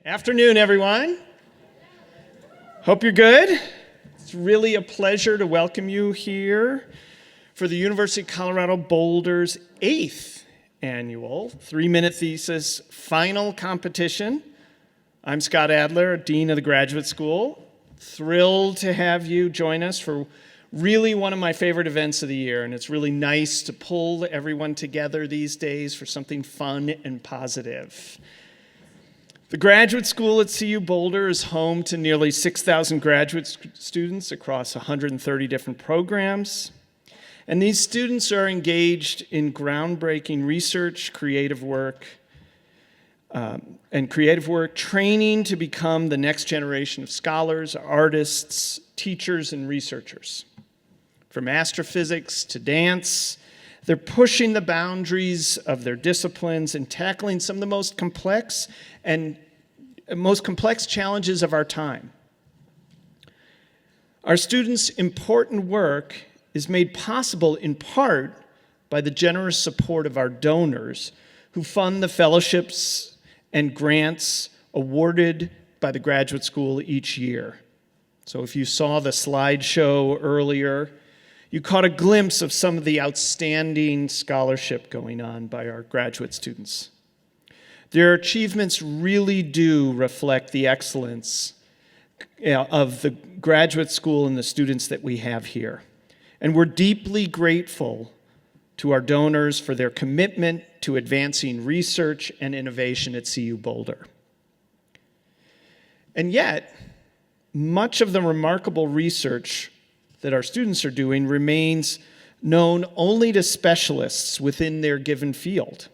Afternoon, everyone. Hope you're good. It's really a pleasure to welcome you here for the University of Colorado Boulder's 8th annual 3-Minute Thesis final competition. I'm Scott Adler, Dean of the Graduate School. Thrilled to have you join us for really one of my favorite events of the year, and it's really nice to pull everyone together these days for something fun and positive. The Graduate School at CU Boulder is home to nearly 6,000 graduate students across 130 different programs. And these students are engaged in groundbreaking research, creative work, training to become the next generation of scholars, artists, teachers, and researchers. From astrophysics to dance, they're pushing the boundaries of their disciplines and tackling some of the most complex challenges of our time. Our students' important work is made possible in part by the generous support of our donors who fund the fellowships and grants awarded by the graduate school each year. So if you saw the slideshow earlier, you caught a glimpse of some of the outstanding scholarship going on by our graduate students. Their achievements really do reflect the excellence of the graduate school and the students that we have here. And we're deeply grateful to our donors for their commitment to advancing research and innovation at CU Boulder. And yet, much of the remarkable research that our students are doing remains known only to specialists within their given field.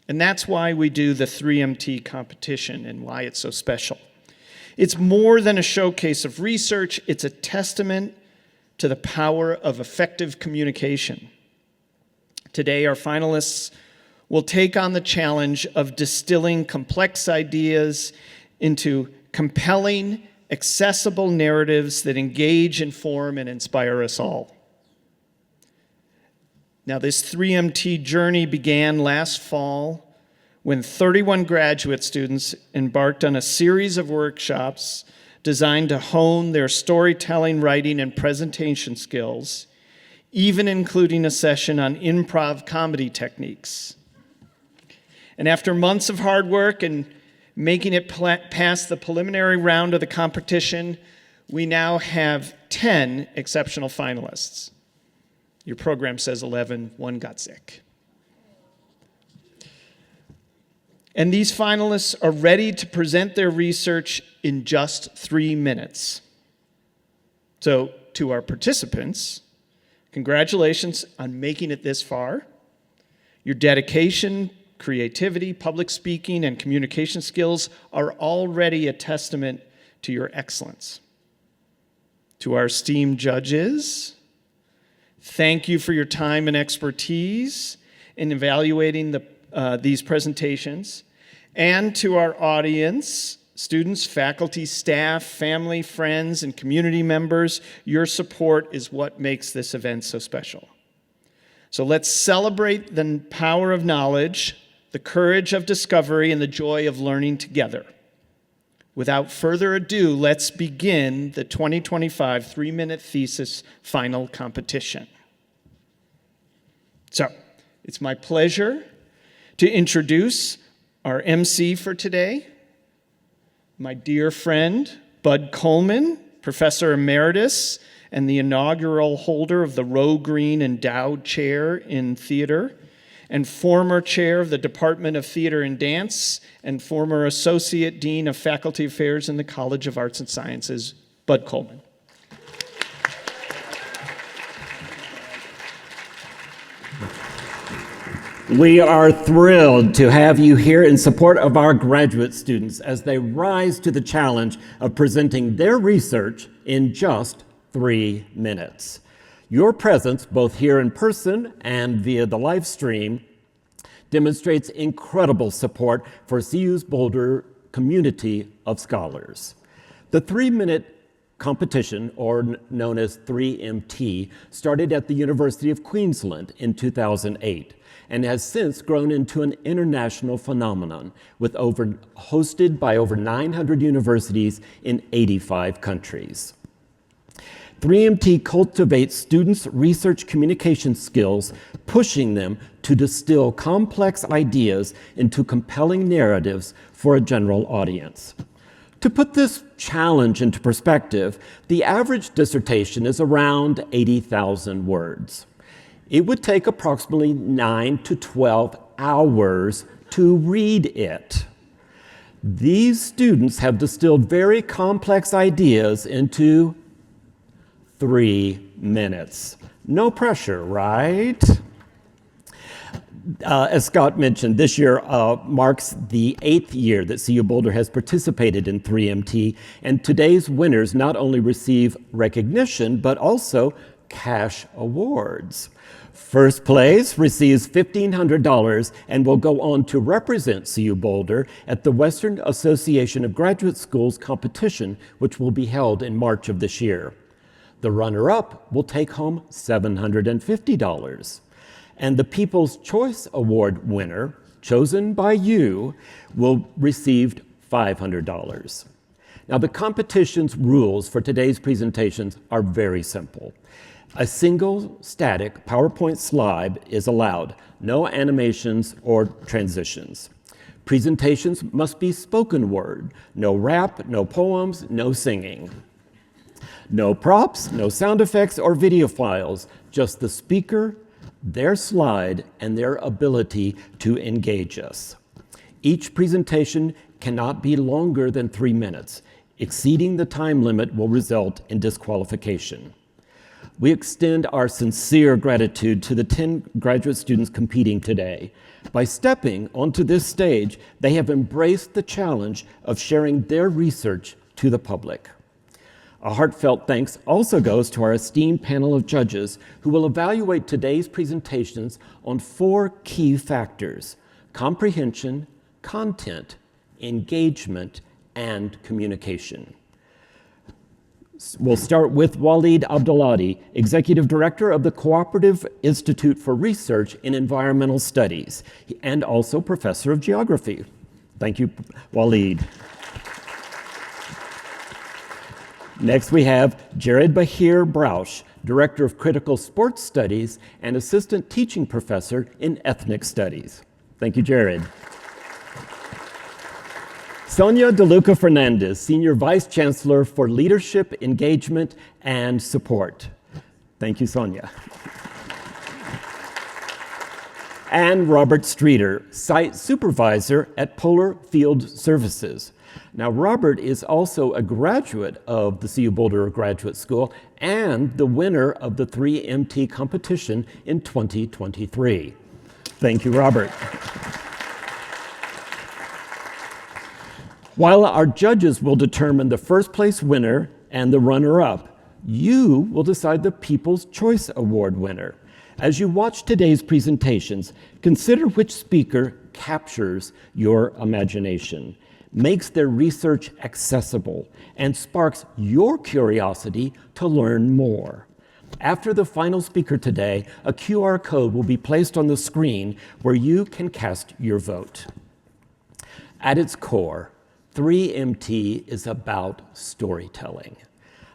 And that's why we do the 3MT competition and why it's so special. It's more than a showcase of research, it's a testament to the power of effective communication. Today, our finalists will take on the challenge of distilling complex ideas into compelling, accessible narratives that engage, inform, and inspire us all. Now, this 3MT journey began last fall when 31 graduate students embarked on a series of workshops designed to hone their storytelling, writing, and presentation skills, even including a session on improv comedy techniques. And after months of hard work and making it past the preliminary round of the competition, we now have 10 exceptional finalists. Your program says 11, one got sick. And these finalists are ready to present their research in just 3 minutes. So, to our participants, congratulations on making it this far. Your dedication, creativity, public speaking, and communication skills are already a testament to your excellence. To our esteemed judges, thank you for your time and expertise in evaluating these presentations. And to our audience, students, faculty, staff, family, friends, and community members, your support is what makes this event so special. So let's celebrate the power of knowledge, the courage of discovery, and the joy of learning together. Without further ado, let's begin the 2025 3-Minute Thesis final competition. So, it's my pleasure to introduce our MC for today, my dear friend, Bud Coleman, Professor Emeritus and the inaugural holder of the Rowe Green Endowed Chair in Theater, and former chair of the Department of Theater and Dance, and former Associate Dean of Faculty Affairs in the College of Arts and Sciences, Bud Coleman. We are thrilled to have you here in support of our graduate students as they rise to the challenge of presenting their research in just 3 minutes. Your presence, both here in person and via the live stream, demonstrates incredible support for CU's Boulder community of scholars. The 3-minute competition, or known as 3MT, started at the University of Queensland in 2008 and has since grown into an international phenomenon hosted by over 900 universities in 85 countries. 3MT cultivates students' research communication skills, pushing them to distill complex ideas into compelling narratives for a general audience. To put this challenge into perspective, the average dissertation is around 80,000 words. It would take approximately 9 to 12 hours to read it. These students have distilled very complex ideas into 3 minutes. No pressure, right? As Scott mentioned, this year marks the 8th year that CU Boulder has participated in 3MT, and today's winners not only receive recognition, but also cash awards. First place receives $1,500 and will go on to represent CU Boulder at the Western Association of Graduate Schools competition, which will be held in March of this year. The runner-up will take home $750. And the People's Choice Award winner, chosen by you, will receive $500. Now, the competition's rules for today's presentations are very simple. A single static PowerPoint slide is allowed, no animations or transitions. Presentations must be spoken word, no rap, no poems, no singing. No props, no sound effects or video files, just the speaker, their slide, and their ability to engage us. Each presentation cannot be longer than 3 minutes. Exceeding the time limit will result in disqualification. We extend our sincere gratitude to the 10 graduate students competing today. By stepping onto this stage, they have embraced the challenge of sharing their research to the public. A heartfelt thanks also goes to our esteemed panel of judges who will evaluate today's presentations on 4 key factors: comprehension, content, engagement, and communication. We'll start with Waleed Abduladi, Executive Director of the Cooperative Institute for Research in Environmental Studies and also Professor of Geography. Thank you, Waleed. Next, we have Jared Bahir Brausch, Director of Critical Sports Studies and Assistant Teaching Professor in Ethnic Studies. Thank you, Jared. Sonia DeLuca Fernandez, Senior Vice Chancellor for Leadership, Engagement, and Support. Thank you, Sonia. And Robert Streeter, Site Supervisor at Polar Field Services. Now, Robert is also a graduate of the CU Boulder Graduate School and the winner of the 3MT competition in 2023. Thank you, Robert. While our judges will determine the first place winner and the runner-up, you will decide the People's Choice Award winner. As you watch today's presentations, consider which speaker captures your imagination, makes their research accessible, and sparks your curiosity to learn more. After the final speaker today, a QR code will be placed on the screen where you can cast your vote. At its core, 3MT is about storytelling,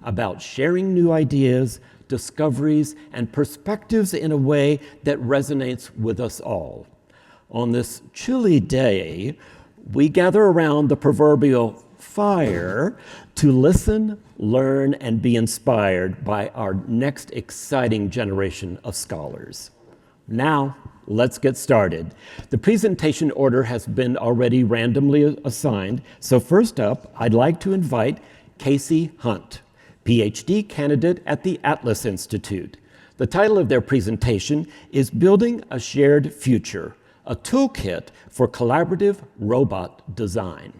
about sharing new ideas, discoveries, and perspectives in a way that resonates with us all. On this chilly day, we gather around the proverbial fire to listen, learn, and be inspired by our next exciting generation of scholars. Now, let's get started. The presentation order has been already randomly assigned, so first up, I'd like to invite Casey Hunt, PhD candidate at the Atlas Institute. The title of their presentation is Building a Shared Future, a toolkit for collaborative robot design.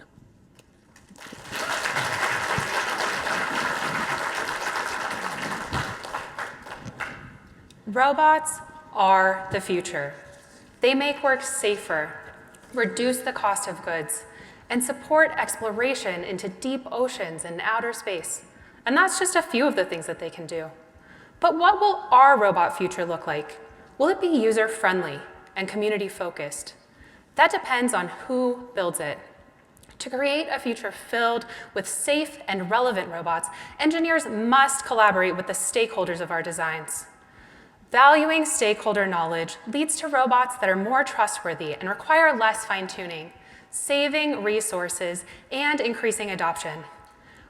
Robots are the future. They make work safer, reduce the cost of goods, and support exploration into deep oceans and outer space, And that's just a few of the things that they can do. But what will our robot future look like? Will it be user-friendly and community-focused? That depends on who builds it. To create a future filled with safe and relevant robots, engineers must collaborate with the stakeholders of our designs. Valuing stakeholder knowledge leads to robots that are more trustworthy and require less fine-tuning, saving resources and increasing adoption.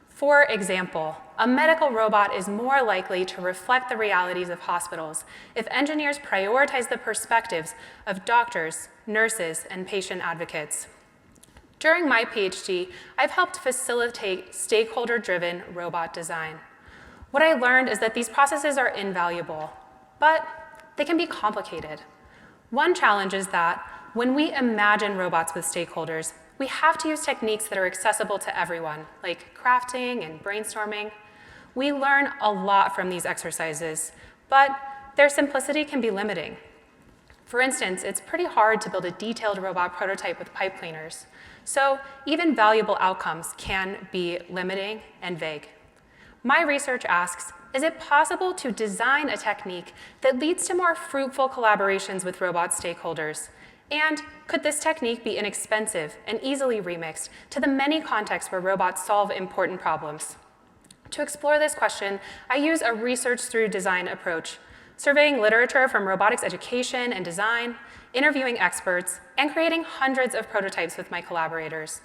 For example, a medical robot is more likely to reflect the realities of hospitals if engineers prioritize the perspectives of doctors, nurses, and patient advocates. During my PhD, I've helped facilitate stakeholder-driven robot design. What I learned is that these processes are invaluable, but they can be complicated. One challenge is that when we imagine robots with stakeholders, we have to use techniques that are accessible to everyone, like crafting and brainstorming. We learn a lot from these exercises, but their simplicity can be limiting. For instance, it's pretty hard to build a detailed robot prototype with pipe cleaners, so even valuable outcomes can be limiting and vague. My research asks, is it possible to design a technique that leads to more fruitful collaborations with robot stakeholders? And could this technique be inexpensive and easily remixed to the many contexts where robots solve important problems? To explore this question, I use a research through design approach, surveying literature from robotics education and design, interviewing experts, and creating hundreds of prototypes with my collaborators.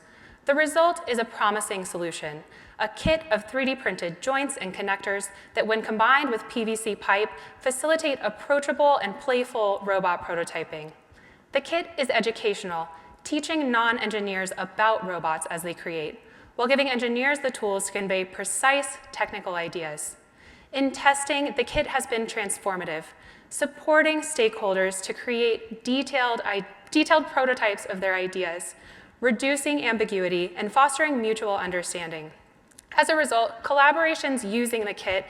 The result is a promising solution, a kit of 3D printed joints and connectors that, when combined with PVC pipe, facilitate approachable and playful robot prototyping. The kit is educational, teaching non-engineers about robots as they create, while giving engineers the tools to convey precise technical ideas. In testing, the kit has been transformative, supporting stakeholders to create detailed prototypes of their ideas, reducing ambiguity, and fostering mutual understanding. As a result, collaborations using the kit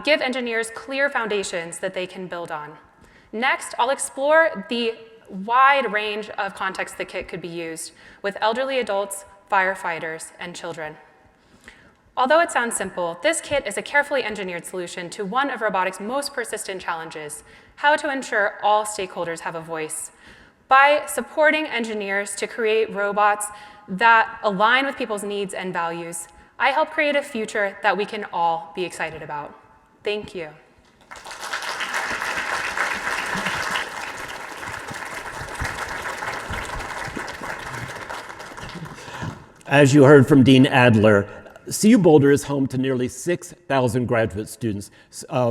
give engineers clear foundations that they can build on. Next, I'll explore the wide range of contexts the kit could be used with elderly adults, firefighters, and children. Although it sounds simple, this kit is a carefully engineered solution to one of robotics' most persistent challenges, how to ensure all stakeholders have a voice. By supporting engineers to create robots that align with people's needs and values, I help create a future that we can all be excited about. Thank you. As you heard from Dean Adler, CU Boulder is home to nearly 6,000 graduate students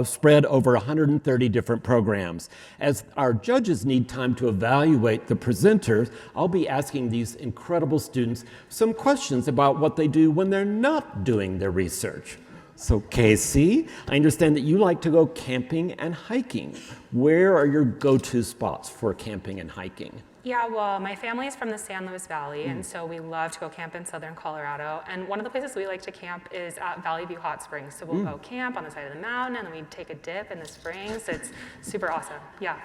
spread over 130 different programs. As our judges need time to evaluate the presenters, I'll be asking these incredible students some questions about what they do when they're not doing their research. So Casey, I understand that you like to go camping and hiking. Where are your go-to spots for camping and hiking? Yeah, well, my family is from the San Luis Valley, and so we love to go camp in southern Colorado. And one of the places we like to camp is at Valley View Hot Springs. So we'll go camp on the side of the mountain, and then we take a dip in the springs. It's super awesome, yeah.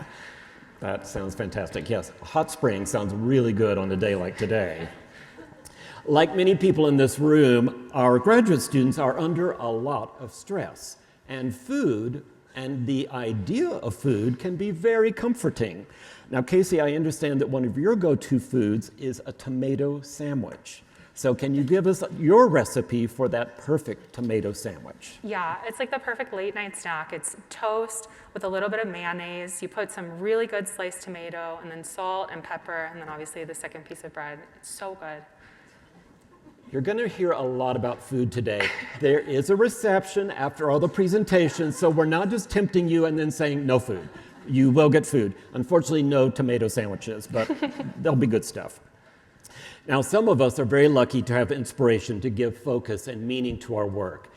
That sounds fantastic. Yes, hot springs sounds really good on a day like today. Like many people in this room, our graduate students are under a lot of stress, and food and the idea of food can be very comforting. Now, Casey, I understand that one of your go-to foods is a tomato sandwich. So can you give us your recipe for that perfect tomato sandwich? Yeah, it's like the perfect late night snack. It's toast with a little bit of mayonnaise. You put some really good sliced tomato and then salt and pepper, and then obviously the second piece of bread. It's so good. You're going to hear a lot about food today. There is a reception after all the presentations, so we're not just tempting you and then saying no food. You will get food. Unfortunately, no tomato sandwiches, but they'll be good stuff. Now, some of us are very lucky to have inspiration to give focus and meaning to our work.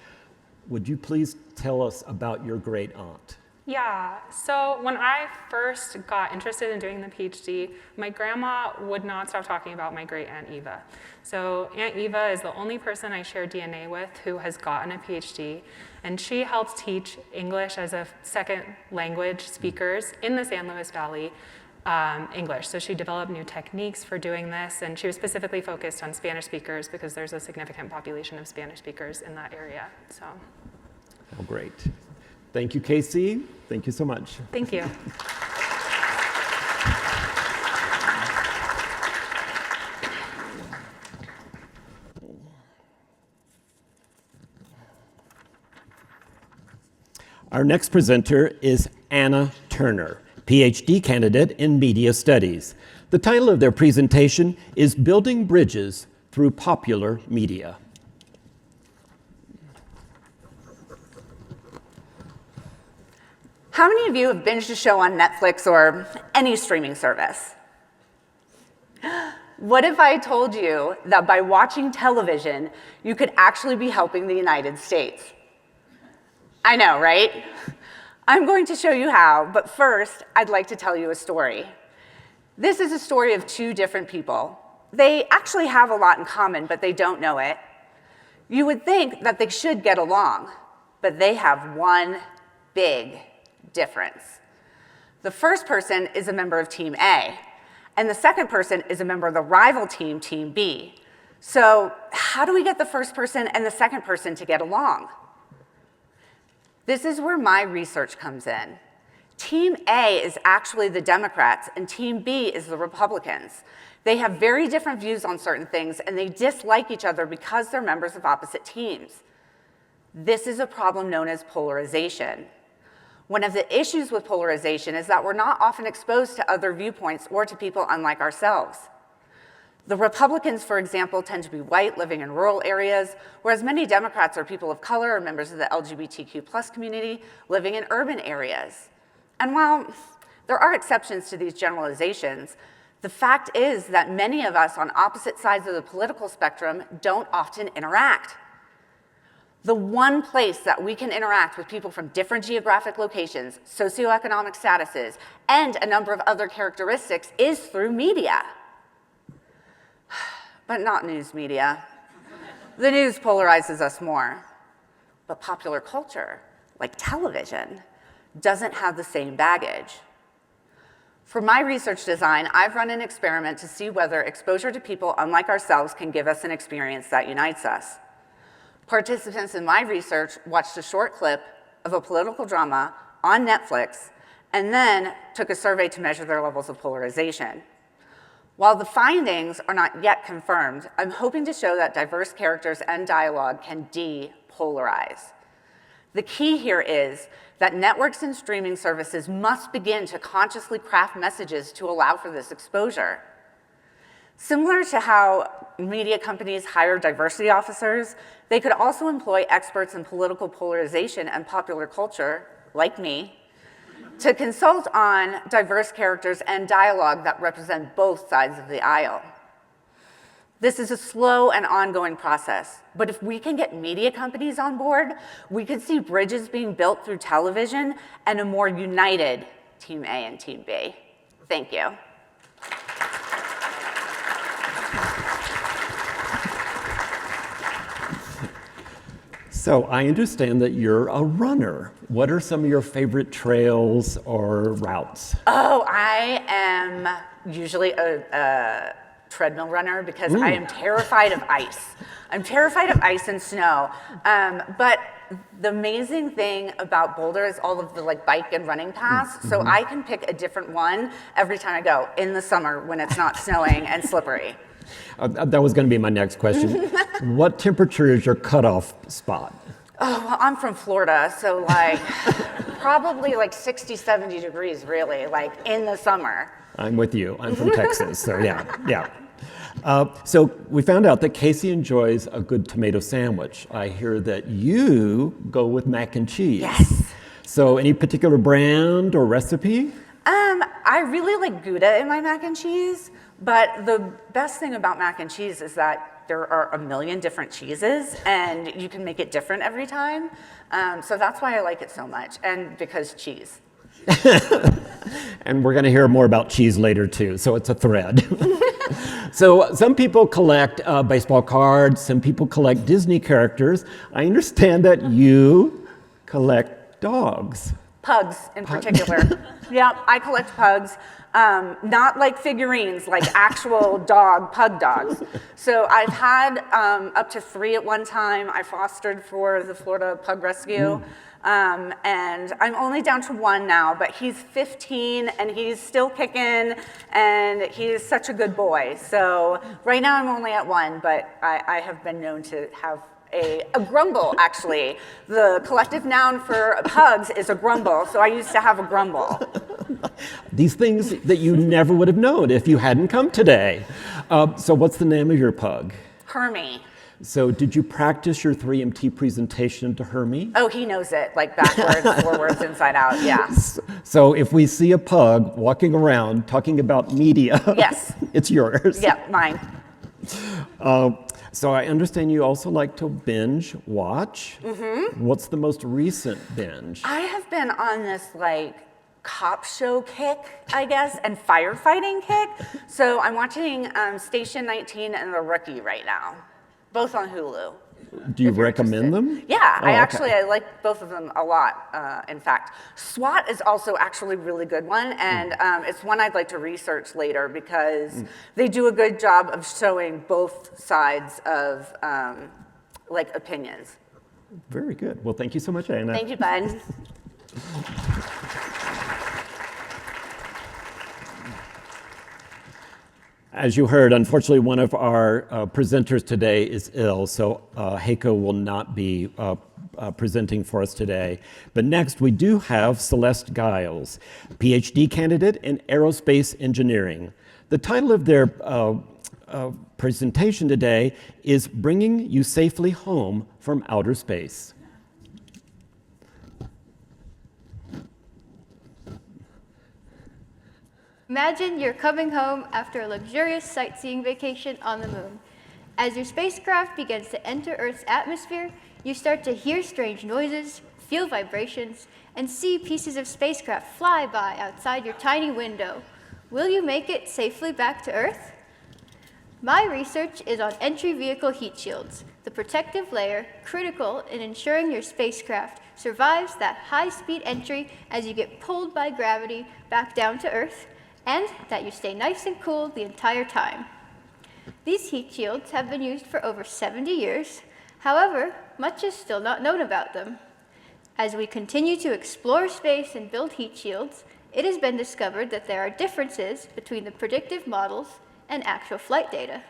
Would you please tell us about your great aunt? Yeah, so when I first got interested in doing the PhD, my grandma would not stop talking about my great Aunt Eva. So Aunt Eva is the only person I share DNA with who has gotten a PhD, and she helps teach English as a second language speakers in the San Luis Valley. English. So she developed new techniques for doing this, and she was specifically focused on Spanish speakers because there's a significant population of Spanish speakers in that area. So, Oh, great. Thank you, Casey. Thank you so much. thank you. Our next presenter is Anna Turner, PhD candidate in Media Studies. The title of their presentation is Building Bridges Through Popular Media. How many of you have binged a show on Netflix or any streaming service? What if I told you that by watching television, you could actually be helping the United States? I know, right? I'm going to show you how, but first, I'd like to tell you a story. This is a story of two different people. They actually have a lot in common, but they don't know it. You would think that they should get along, but they have one big difference. The first person is a member of Team A, and the second person is a member of the rival team, Team B. So how do we get the first person and the second person to get along? This is where my research comes in. Team A is actually the Democrats, and Team B is the Republicans. They have very different views on certain things, and they dislike each other because they're members of opposite teams. This is a problem known as polarization. One of the issues with polarization is that we're not often exposed to other viewpoints or to people unlike ourselves. The Republicans, for example, tend to be white, living in rural areas, whereas many Democrats are people of color or members of the LGBTQ+ community living in urban areas. And while there are exceptions to these generalizations, the fact is that many of us on opposite sides of the political spectrum don't often interact. The one place that we can interact with people from different geographic locations, socioeconomic statuses, and a number of other characteristics is through media. But not news media. The news polarizes us more. But popular culture, like television, doesn't have the same baggage. For my research design, I've run an experiment to see whether exposure to people unlike ourselves can give us an experience that unites us. Participants in my research watched a short clip of a political drama on Netflix and then took a survey to measure their levels of polarization. While the findings are not yet confirmed, I'm hoping to show that diverse characters and dialogue can depolarize. The key here is that networks and streaming services must begin to consciously craft messages to allow for this exposure. Similar to how media companies hire diversity officers, they could also employ experts in political polarization and popular culture, like me, to consult on diverse characters and dialogue that represent both sides of the aisle. This is a slow and ongoing process, but if we can get media companies on board, we could see bridges being built through television and a more united Team A and Team B. Thank you. So I understand that you're a runner. What are some of your favorite trails or routes? Oh, I am usually a treadmill runner because I am terrified of ice. I'm terrified of ice and snow. But the amazing thing about Boulder is all of the bike and running paths. So I can pick a different one every time I go in the summer when it's not snowing and slippery. That was going to be my next question. What temperature is your cutoff spot? Oh, well, I'm from Florida, so probably 60, 70 degrees really, in the summer. I'm with you. I'm from Texas, so yeah. So we found out that Casey enjoys a good tomato sandwich. I hear that you go with mac and cheese. Yes. So any particular brand or recipe? I really like Gouda in my mac and cheese, but the best thing about mac and cheese is that there are a million different cheeses and you can make it different every time. So that's why I like it so much, and because cheese. And we're going to hear more about cheese later too, so it's a thread. So some people collect baseball cards, some people collect Disney characters. I understand that you collect dogs. pugs in particular. Yeah, I collect pugs. Not like figurines, like actual pug dogs. So I've had up to 3 at one time. I fostered for the Florida Pug Rescue. And I'm only down to 1 now, but he's 15 and he's still kicking and he's such a good boy. So right now I'm only at 1, but I have been known to have a grumble, actually. The collective noun for pugs is a grumble, so I used to have a grumble. These things that you never would have known if you hadn't come today. So what's the name of your pug? Hermie. So did you practice your 3MT presentation to Hermie? Oh, he knows it, like backwards, forwards, inside out, yeah. So if we see a pug walking around talking about media, yes, it's yours. Yep, mine. So I understand you also like to binge watch. Mm-hmm. What's the most recent binge? I have been on this like cop show kick, I guess, and firefighting kick. So I'm watching Station 19 and The Rookie right now, both on Hulu. Do you recommend them? Yeah, Oh, I like both of them a lot, in fact. SWAT is also actually a really good one, and it's one I'd like to research later because they do a good job of showing both sides of like opinions. Very good. Well, thank you so much, Anna. Thank you, bud. As you heard, unfortunately, one of our presenters today is ill, so Heiko will not be presenting for us today. But next, we do have Celeste Giles, PhD candidate in aerospace engineering. The title of their presentation today is Bringing You Safely Home from Outer Space. Imagine you're coming home after a luxurious sightseeing vacation on the moon. As your spacecraft begins to enter Earth's atmosphere, you start to hear strange noises, feel vibrations, and see pieces of spacecraft fly by outside your tiny window. Will you make it safely back to Earth? My research is on entry vehicle heat shields, the protective layer critical in ensuring your spacecraft survives that high-speed entry as you get pulled by gravity back down to Earth, and that you stay nice and cool the entire time. These heat shields have been used for over 70 years. However, much is still not known about them. As we continue to explore space and build heat shields, it has been discovered that there are differences between the predictive models and actual flight data.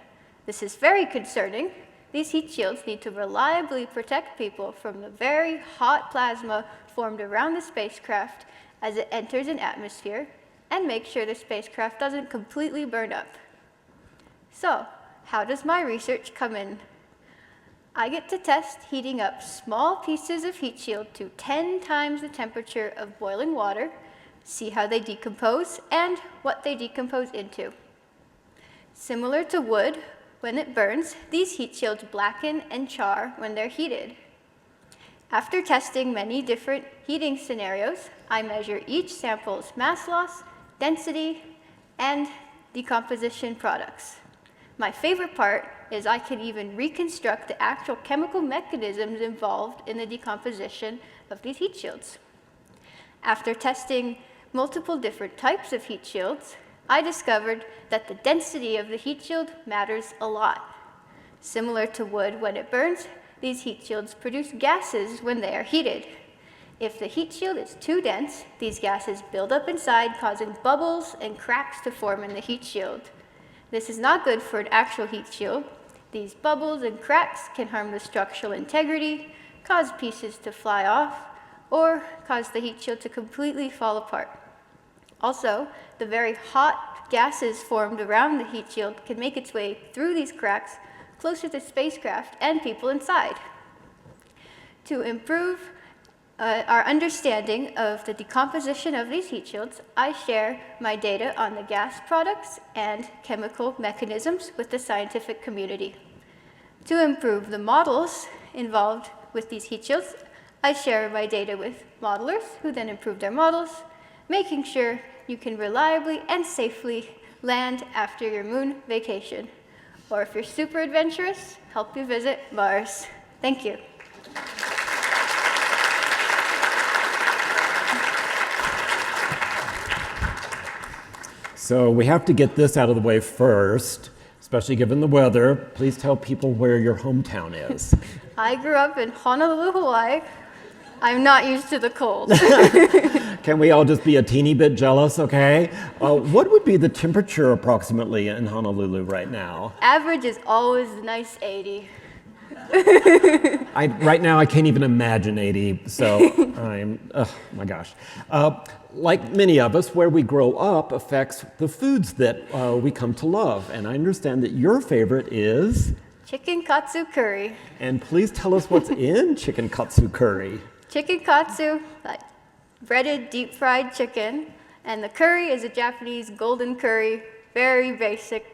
This is very concerning. These heat shields need to reliably protect people from the very hot plasma formed around the spacecraft as it enters an atmosphere, and make sure the spacecraft doesn't completely burn up. So, how does my research come in? I get to test heating up small pieces of heat shield to 10 times the temperature of boiling water, see how they decompose, and what they decompose into. Similar to wood, when it burns, these heat shields blacken and char when they're heated. After testing many different heating scenarios, I measure each sample's mass loss, density, and decomposition products. My favorite part is I can even reconstruct the actual chemical mechanisms involved in the decomposition of these heat shields. After testing multiple different types of heat shields, I discovered that the density of the heat shield matters a lot. Similar to wood when it burns, these heat shields produce gases when they are heated. If the heat shield is too dense, these gases build up inside, causing bubbles and cracks to form in the heat shield. This is not good for an actual heat shield. These bubbles and cracks can harm the structural integrity, cause pieces to fly off, or cause the heat shield to completely fall apart. Also, the very hot gases formed around the heat shield can make its way through these cracks closer to spacecraft and people inside. To improve our understanding of the decomposition of these heat shields, I share my data on the gas products and chemical mechanisms with the scientific community. To improve the models involved with these heat shields, I share my data with modelers who then improve their models, making sure you can reliably and safely land after your moon vacation. Or if you're super adventurous, help you visit Mars. Thank you. So we have to get this out of the way first, especially given the weather. Please tell people where your hometown is. I grew up in Honolulu, Hawaii. I'm not used to the cold. Can we all just be a teeny bit jealous, okay? What would be the temperature approximately in Honolulu right now? Average is always a nice 80. Right now, I can't even imagine 80, so oh my gosh. Like many of us, where we grow up affects the foods that we come to love. And I understand that your favorite is? Chicken katsu curry. And please tell us what's in chicken katsu curry. Chicken katsu, like breaded deep fried chicken. And the curry is a Japanese golden curry, very basic,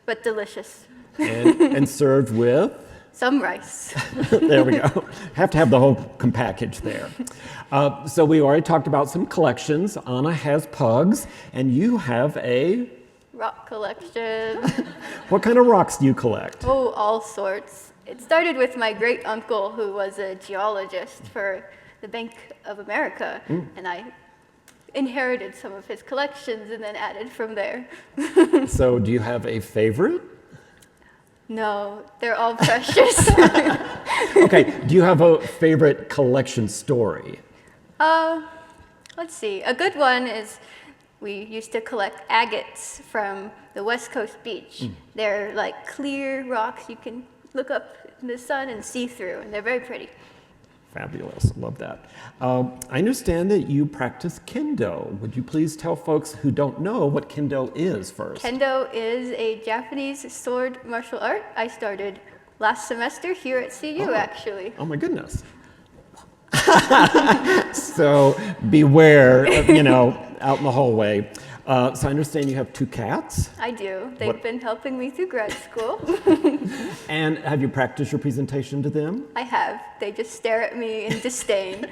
but delicious. And served with? Some rice. There we go. Have to have the whole package there. So we already talked about some collections. Anna has pugs, and you have a? Rock collection. What kind of rocks do you collect? Oh, all sorts. It started with my great uncle, who was a geologist for the Bank of America, and I inherited some of his collections and then added from there. So do you have a favorite? No, they're all precious. Okay, do you have a favorite collection story? Let's see. A good one is we used to collect agates from the West Coast beach. They're like clear rocks you can look up in the sun and see through, and they're very pretty. Fabulous, love that. I understand that you practice kendo. Would you please tell folks who don't know what kendo is first? Kendo is a Japanese sword martial art. I started last semester here at CU, actually. Oh my goodness. So beware, out in the hallway. So I understand you have 2 cats. I do. They've been helping me through grad school. And have you practiced your presentation to them? I have. They just stare at me in disdain.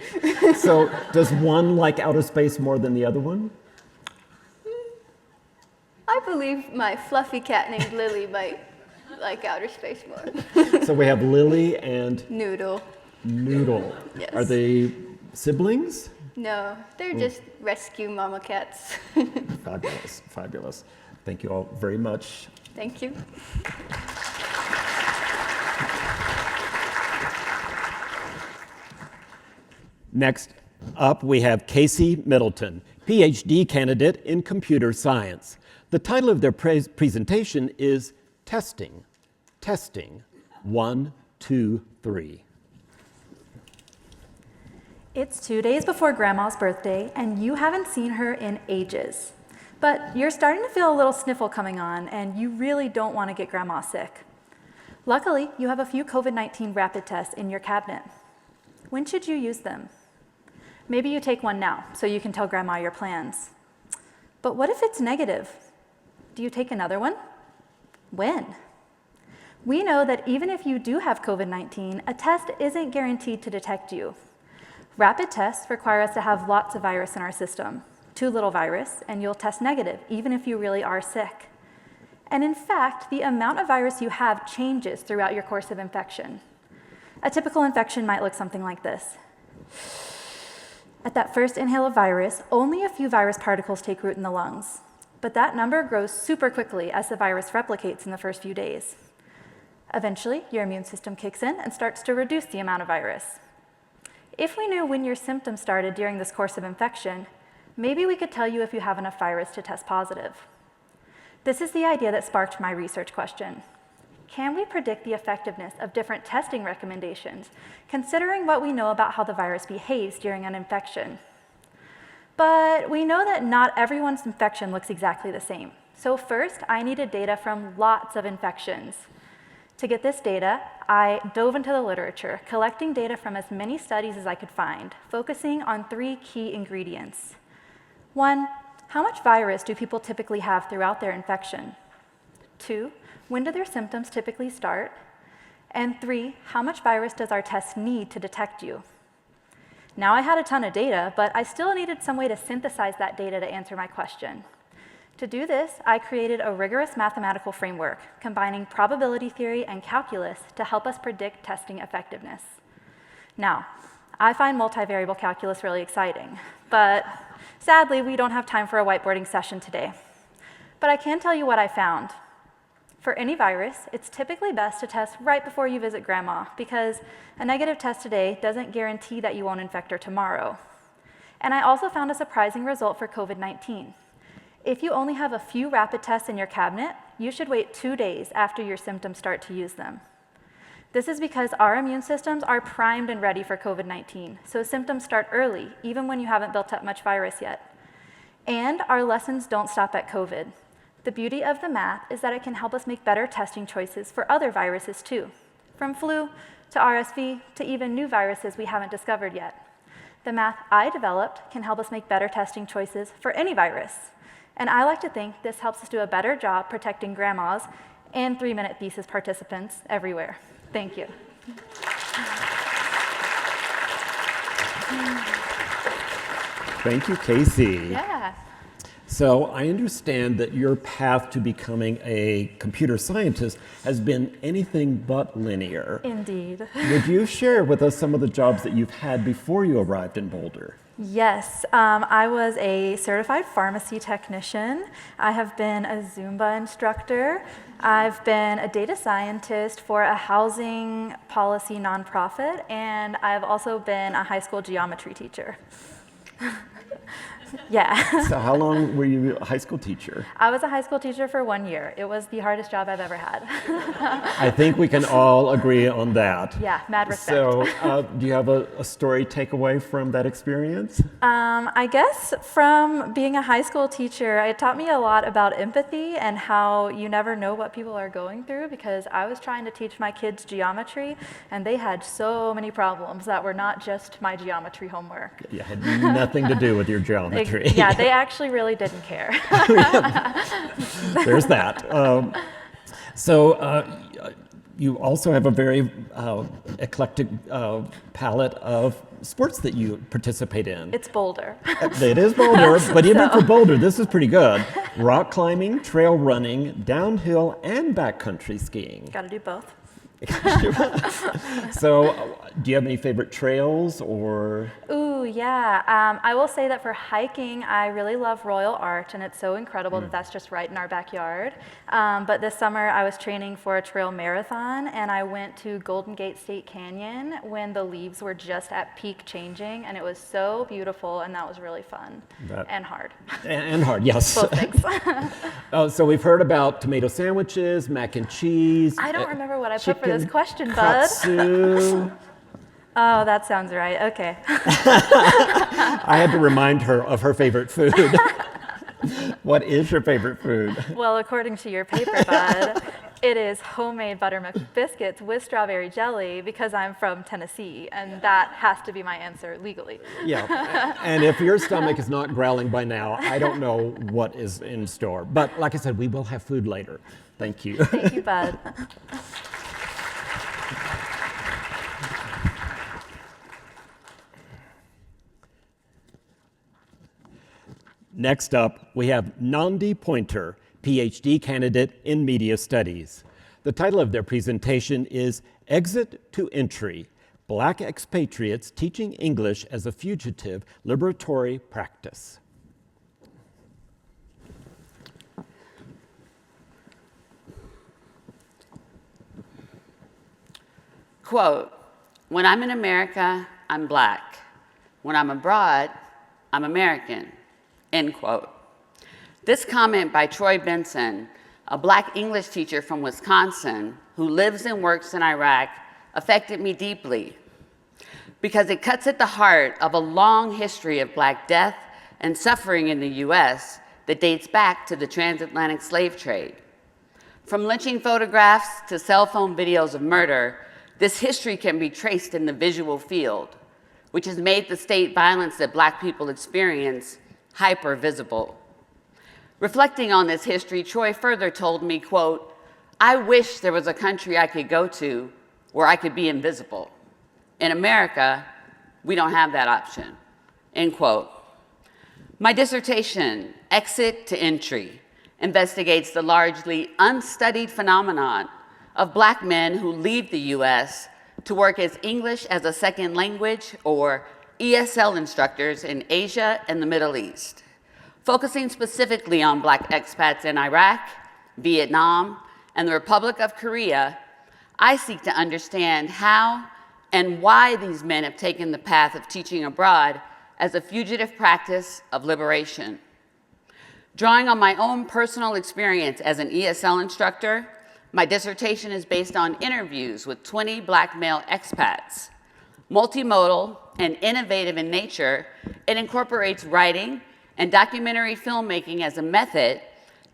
So does one like outer space more than the other one? I believe my fluffy cat named Lily might like outer space more. So we have Lily and? Noodle. Noodle. Yes. Are they siblings? No, they're just rescue mama cats. Fabulous, fabulous. Thank you all very much. Thank you. Next up, we have Casey Middleton, PhD candidate in computer science. The title of their presentation is Testing. Testing. 1, 2, 3. It's 2 days before Grandma's birthday, and you haven't seen her in ages. But you're starting to feel a little sniffle coming on, and you really don't want to get Grandma sick. Luckily, you have a few COVID-19 rapid tests in your cabinet. When should you use them? Maybe you take one now, so you can tell Grandma your plans. But what if it's negative? Do you take another one? When? We know that even if you do have COVID-19, a test isn't guaranteed to detect you. Rapid tests require us to have lots of virus in our system. Too little virus, and you'll test negative, even if you really are sick. And in fact, the amount of virus you have changes throughout your course of infection. A typical infection might look something like this. At that first inhale of virus, only a few virus particles take root in the lungs. But that number grows super quickly as the virus replicates in the first few days. Eventually, your immune system kicks in and starts to reduce the amount of virus. If we knew when your symptoms started during this course of infection, maybe we could tell you if you have enough virus to test positive. This is the idea that sparked my research question. Can we predict the effectiveness of different testing recommendations, considering what we know about how the virus behaves during an infection? But we know that not everyone's infection looks exactly the same. So first, I needed data from lots of infections. To get this data, I dove into the literature, collecting data from as many studies as I could find, focusing on 3 key ingredients. 1, how much virus do people typically have throughout their infection? 2, when do their symptoms typically start? And 3, how much virus does our test need to detect you? Now I had a ton of data, but I still needed some way to synthesize that data to answer my question. To do this, I created a rigorous mathematical framework, combining probability theory and calculus to help us predict testing effectiveness. Now, I find multivariable calculus really exciting, but sadly, we don't have time for a whiteboarding session today. But I can tell you what I found. For any virus, it's typically best to test right before you visit grandma because a negative test today doesn't guarantee that you won't infect her tomorrow. And I also found a surprising result for COVID-19. If you only have a few rapid tests in your cabinet, you should wait 2 days after your symptoms start to use them. This is because our immune systems are primed and ready for COVID-19, so symptoms start early, even when you haven't built up much virus yet. And our lessons don't stop at COVID. The beauty of the math is that it can help us make better testing choices for other viruses too, from flu to RSV to even new viruses we haven't discovered yet. The math I developed can help us make better testing choices for any virus. And I like to think this helps us do a better job protecting grandmas and 3 Minute Thesis participants everywhere. Thank you. Thank you, Casey. Yeah. So I understand that your path to becoming a computer scientist has been anything but linear. Indeed. Would you share with us some of the jobs that you've had before you arrived in Boulder? Yes, I was a certified pharmacy technician. I have been a Zumba instructor. I've been a data scientist for a housing policy nonprofit, and I've also been a high school geometry teacher. Yeah. So how long were you a high school teacher? I was a high school teacher for 1 year. It was the hardest job I've ever had. I think we can all agree on that. Yeah, mad respect. So do you have a story takeaway from that experience? I guess from being a high school teacher, it taught me a lot about empathy and how you never know what people are going through, because I was trying to teach my kids geometry and they had so many problems that were not just my geometry homework. It had nothing to do with your geometry. Yeah, they actually really didn't care. There's that. You also have a very eclectic palette of sports that you participate in. It's Boulder. It is Boulder, but even for Boulder, this is pretty good. Rock climbing, trail running, downhill, and backcountry skiing. Got to do both. So, do you have any favorite trails or? Ooh, yeah. I will say that for hiking, I really love Royal Arch, and it's so incredible that that's just right in our backyard. But this summer, I was training for a trail marathon, and I went to Golden Gate State Canyon when the leaves were just at peak changing, and it was so beautiful, and that was really fun and hard. And hard, yes. Both things. So we've heard about tomato sandwiches, mac and cheese. I don't remember what I put for chicken, this question, bud. katsu. Oh, that sounds right. Okay. I had to remind her of her favorite food. What is your favorite food? Well, according to your paper, bud, it is homemade buttermilk biscuits with strawberry jelly because I'm from Tennessee, and that has to be my answer legally. Yeah, and if your stomach is not growling by now, I don't know what is in store. But like I said, we will have food later. Thank you. Thank you, bud. Next up, we have Nandi Pointer, PhD candidate in media studies. The title of their presentation is Exit to Entry, Black Expatriates Teaching English as a Fugitive Liberatory Practice. Quote, when I'm in America, I'm black. When I'm abroad, I'm American. End quote. This comment by Troy Benson, a black English teacher from Wisconsin who lives and works in Iraq, affected me deeply because it cuts at the heart of a long history of black death and suffering in the US that dates back to the transatlantic slave trade. From lynching photographs to cell phone videos of murder, this history can be traced in the visual field, which has made the state violence that black people experience hyper-visible. Reflecting on this history, Troy further told me, quote, I wish there was a country I could go to where I could be invisible. In America, we don't have that option, end quote. My dissertation, Exit to Entry, investigates the largely unstudied phenomenon of black men who leave the US to work as English as a second language or ESL instructors in Asia and the Middle East, focusing specifically on Black expats in Iraq, Vietnam, and the Republic of Korea, I seek to understand how and why these men have taken the path of teaching abroad as a fugitive practice of liberation. Drawing on my own personal experience as an ESL instructor, my dissertation is based on interviews with 20 Black male expats. Multimodal and innovative in nature, it incorporates writing and documentary filmmaking as a method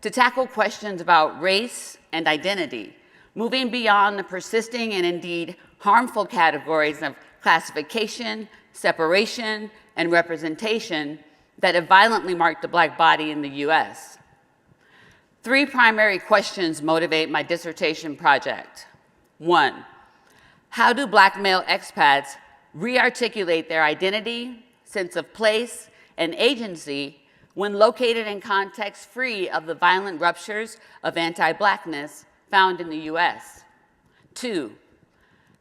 to tackle questions about race and identity, moving beyond the persisting and indeed harmful categories of classification, separation, and representation that have violently marked the Black body in the US. 3 primary questions motivate my dissertation project. 1, how do Black male expats re-articulate their identity, sense of place, and agency when located in contexts free of the violent ruptures of anti-Blackness found in the US? 2,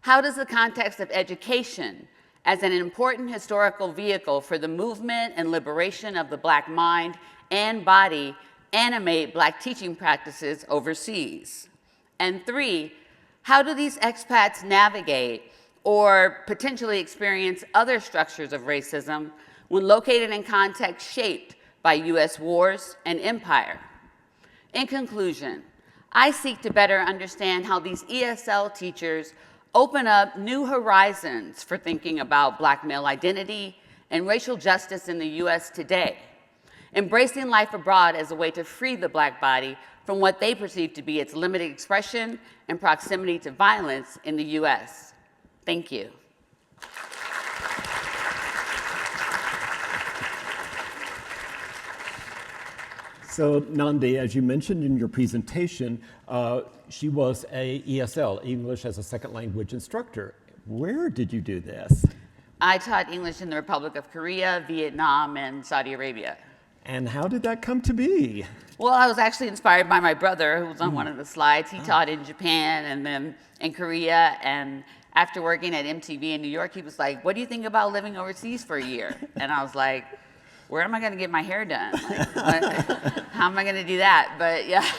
how does the context of education as an important historical vehicle for the movement and liberation of the Black mind and body animate Black teaching practices overseas? And 3, how do these expats navigate or potentially experience other structures of racism when located in contexts shaped by US wars and empire? In conclusion, I seek to better understand how these ESL teachers open up new horizons for thinking about Black male identity and racial justice in the US today, embracing life abroad as a way to free the Black body from what they perceive to be its limited expression and proximity to violence in the US. Thank you. So Nandi, as you mentioned in your presentation, she was a ESL, English as a Second Language instructor. Where did you do this? I taught English in the Republic of Korea, Vietnam, and Saudi Arabia. And how did that come to be? Well, I was actually inspired by my brother, who was on one of the slides. He taught in Japan and then in Korea. And after working at MTV in New York, he was like, what do you think about living overseas for a year? And I was like, where am I going to get my hair done? Like, how am I going to do that? But yeah,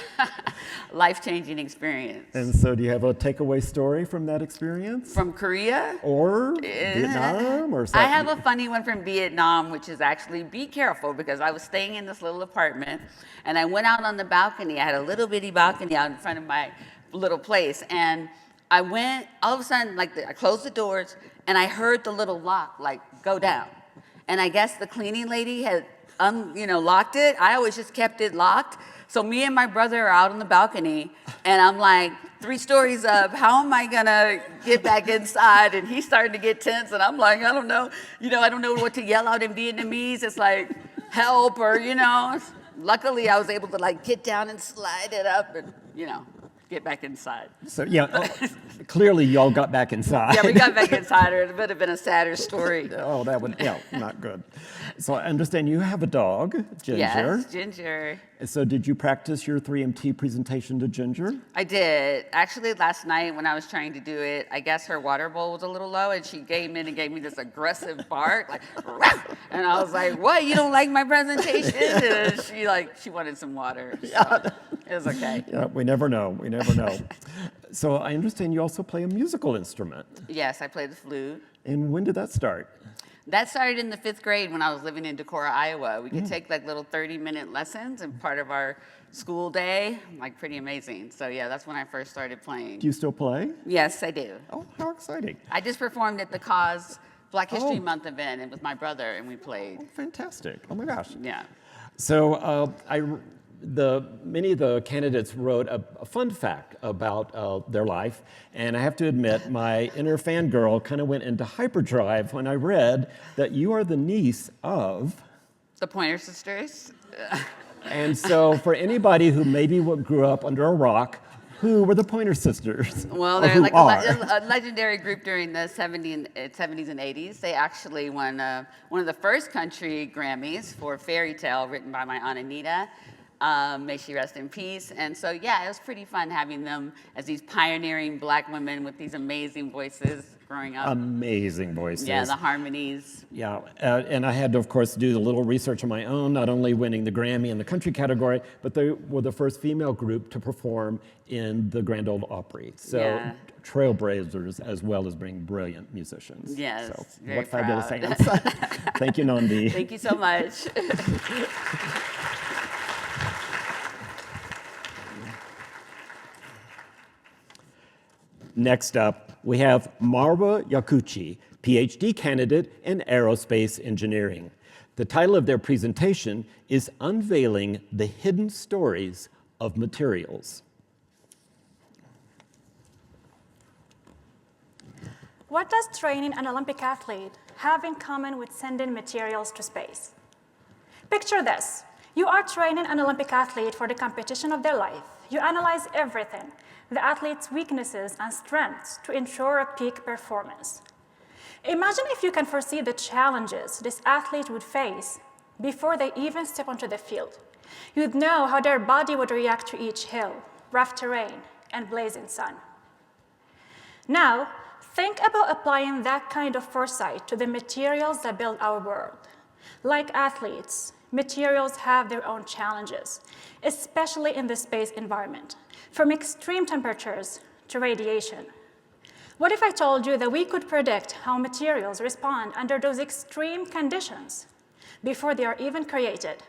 life-changing experience. And so do you have a takeaway story from that experience? From Korea? Or Vietnam or something? I have a funny one from Vietnam, which is actually, be careful, because I was staying in this little apartment, and I went out on the balcony. I had a little bitty balcony out in front of my little place, and I went, all of a sudden, I closed the doors, and I heard the little lock, go down. And I guess the cleaning lady had, locked it. I always just kept it locked. So me and my brother are out on the balcony, and I'm like 3 stories up. How am I gonna get back inside? And he's starting to get tense, and I'm like, I don't know. I don't know what to yell out in Vietnamese. It's like, help, or Luckily, I was able to get down and slide it up, and get back inside. So clearly y'all got back inside. Yeah, we got back inside, or it would have been a sadder story. Oh, that would, not good. So I understand you have a dog, Ginger. Yes, Ginger. So did you practice your 3MT presentation to Ginger? I did. Actually, last night when I was trying to do it, I guess her water bowl was a little low, and she came in and gave me this aggressive bark, and I was like, what, you don't like my presentation? And she wanted some water, so it was okay. Yeah, we never know. So I understand you also play a musical instrument. Yes, I play the flute. And when did that start? That started in the 5th grade when I was living in Decorah, Iowa. We could take little 30-minute lessons and part of our school day, pretty amazing. So yeah, that's when I first started playing. Do you still play? Yes, I do. Oh, how exciting. I just performed at the Cause Black History Month event, and with my brother, and we played. Oh, fantastic. Oh my gosh. Yeah. So many of the candidates wrote a fun fact about their life, and I have to admit, my inner fangirl kind of went into hyperdrive when I read that you are the niece of... The Pointer Sisters. And so for anybody who maybe grew up under a rock, who were the Pointer Sisters? Well, they're a legendary group during the 70s and 80s. They actually won one of the first country Grammys for Fairy Tale, written by my Aunt Anita. May she rest in peace. And so, yeah, it was pretty fun having them as these pioneering Black women with these amazing voices growing up. Amazing voices. Yeah, the harmonies. Yeah, and I had to, of course, do a little research on my own, not only winning the Grammy in the country category, but they were the first female group to perform in the Grand Ole Opry. So Yeah. trailblazers as well as being brilliant musicians. Yes, So very what fabulous proud. hands. Thank you, Nandi. Thank you so much. Next up, we have Marwa Yakuchi, PhD candidate in aerospace engineering. The title of their presentation is Unveiling the Hidden Stories of Materials. What does training an Olympic athlete have in common with sending materials to space? Picture this. You are training an Olympic athlete for the competition of their life. You analyze everything, the athlete's weaknesses and strengths to ensure a peak performance. Imagine if you can foresee the challenges this athlete would face before they even step onto the field. You'd know how their body would react to each hill, rough terrain, and blazing sun. Now, think about applying that kind of foresight to the materials that build our world. Like athletes, materials have their own challenges, especially in the space environment, from extreme temperatures to radiation. What if I told you that we could predict how materials respond under those extreme conditions before they are even created?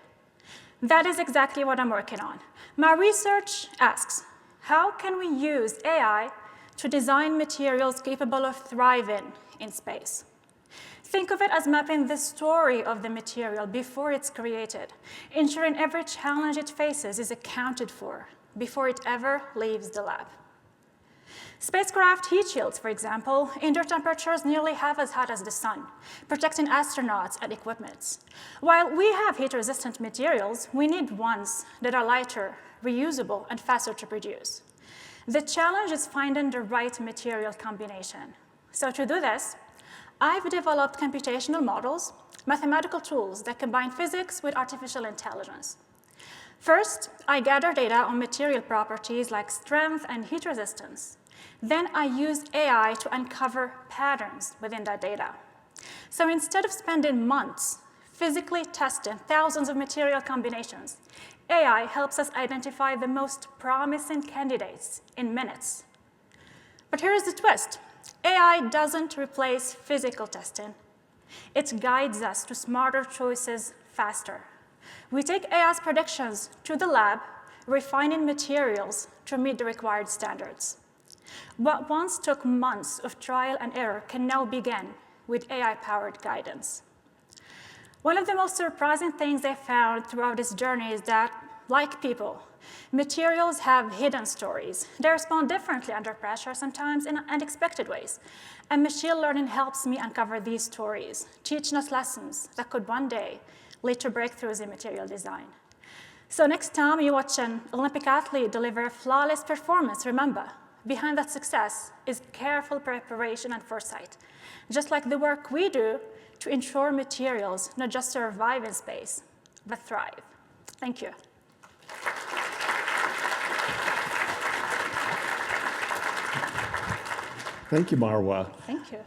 That is exactly what I'm working on. My research asks, how can we use AI to design materials capable of thriving in space? Think of it as mapping the story of the material before it's created, ensuring every challenge it faces is accounted for before it ever leaves the lab. Spacecraft heat shields, for example, endure temperatures nearly half as hot as the sun, protecting astronauts and equipment. While we have heat-resistant materials, we need ones that are lighter, reusable, and faster to produce. The challenge is finding the right material combination. So to do this, I've developed computational models, mathematical tools that combine physics with artificial intelligence. First, I gather data on material properties like strength and heat resistance. Then I use AI to uncover patterns within that data. So instead of spending months physically testing thousands of material combinations, AI helps us identify the most promising candidates in minutes. But here's the twist. AI doesn't replace physical testing. It guides us to smarter choices faster. We take AI's predictions to the lab, refining materials to meet the required standards. What once took months of trial and error can now begin with AI-powered guidance. One of the most surprising things I found throughout this journey is that, like people, materials have hidden stories. They respond differently under pressure, sometimes in unexpected ways. And machine learning helps me uncover these stories, teaching us lessons that could one day lead to breakthroughs in material design. So next time you watch an Olympic athlete deliver a flawless performance, remember, behind that success is careful preparation and foresight, just like the work we do to ensure materials not just survive in space, but thrive. Thank you. Thank you, Marwa. Thank you.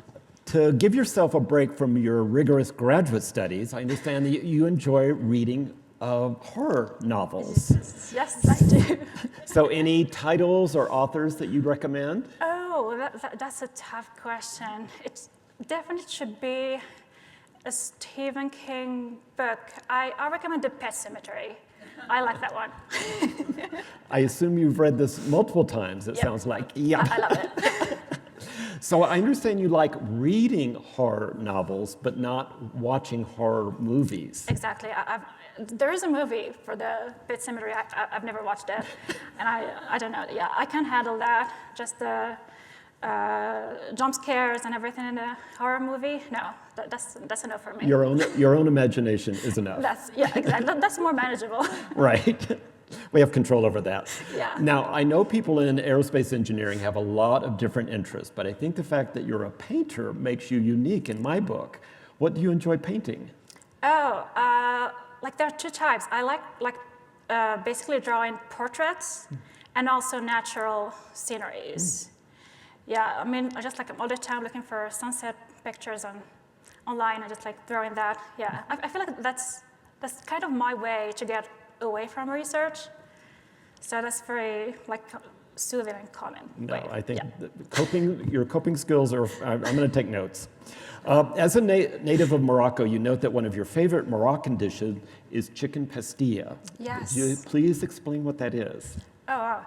To give yourself a break from your rigorous graduate studies, I understand that you enjoy reading horror novels. Yes, I do. So any titles or authors that you'd recommend? Oh, that's a tough question. It definitely should be a Stephen King book. I recommend The Pet Cemetery. I like that one. I assume you've read this multiple times, it sounds like. Yeah. I love it. So I understand you like reading horror novels, but not watching horror movies. Exactly. There is a movie for The Pet Cemetery. I've never watched it, and I don't know. Yeah, I can't handle that. Just the jump scares and everything in a horror movie. No, that's enough for me. Your own imagination is enough. Exactly. That's more manageable. Right. We have control over that. Yeah. Now, I know people in aerospace engineering have a lot of different interests, but I think the fact that you're a painter makes you unique in my book. What do you enjoy painting? Oh, like there are two types. I like basically drawing portraits and also natural sceneries. Yeah, I mean, I'm all the time looking for sunset pictures online and just like throwing that. Yeah, I feel like that's kind of my way to get away from research. So that's very like soothing and calming. No, way. I think Yeah. your coping skills are, I'm going to take notes. As a native of Morocco, you note that one of your favorite Moroccan dishes is chicken pastilla. Yes. Could you please explain what that is? Oh, wow.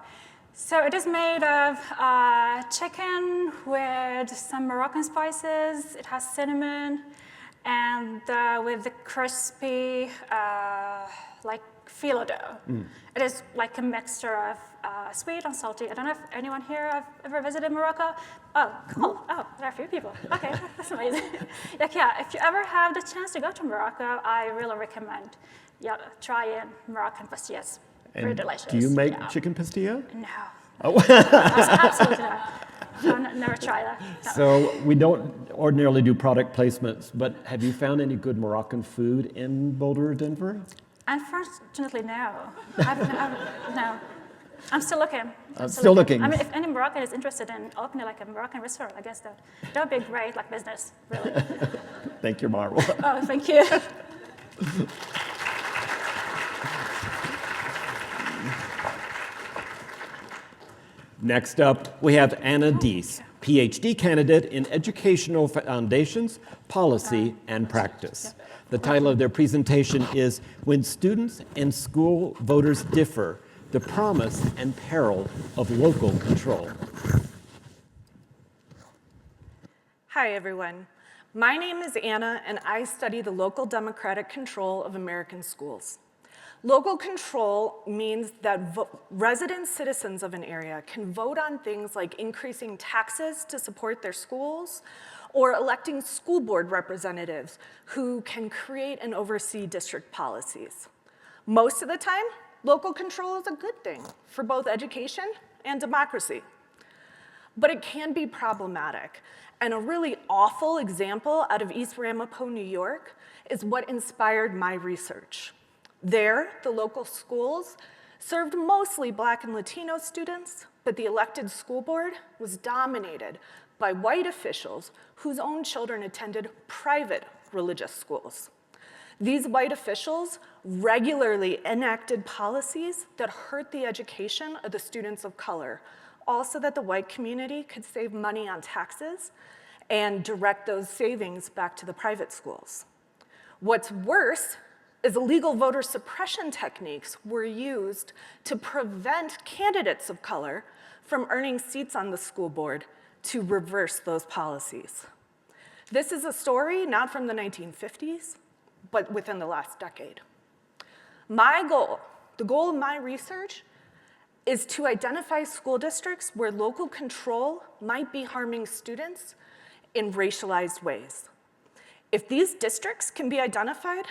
So it is made of chicken with some Moroccan spices. It has cinnamon, and with the crispy, like phyllo dough. It is like a mixture of sweet and salty. I don't know if anyone here have ever visited Morocco. Oh, cool. Oh, there are a few people. Okay, that's amazing. Like, yeah, if you ever have the chance to go to Morocco, I really recommend trying Moroccan pastillas. Very delicious. Do you make yeah. chicken pastilla? No. Oh. Absolutely not. I'll never try that. No. So we don't ordinarily do product placements, but have you found any good Moroccan food in Boulder or Denver? Unfortunately, no. No. I'm still looking. Still looking. I mean, if any Moroccan is interested in opening like a Moroccan restaurant, I guess that would be great, like business, really. Thank you, Marvel. Oh, thank you. Next up, we have Anna Deese, PhD candidate in Educational Foundations, Policy, and Practice. The title of their presentation is When Students and School Voters Differ, the Promise and Peril of Local Control. Hi, everyone. My name is Anna, and I study the local democratic control of American schools. Local control means that resident citizens of an area can vote on things like increasing taxes to support their schools or electing school board representatives who can create and oversee district policies. Most of the time, local control is a good thing for both education and democracy. But it can be problematic. And a really awful example out of East Ramapo, New York, is what inspired my research. There, the local schools served mostly Black and Latino students, but the elected school board was dominated by white officials whose own children attended private religious schools. These white officials regularly enacted policies that hurt the education of the students of color, also that the white community could save money on taxes and direct those savings back to the private schools. What's worse is illegal voter suppression techniques were used to prevent candidates of color from earning seats on the school board to reverse those policies. This is a story not from the 1950s, but within the last decade. My goal, the goal of my research, is to identify school districts where local control might be harming students in racialized ways. If these districts can be identified,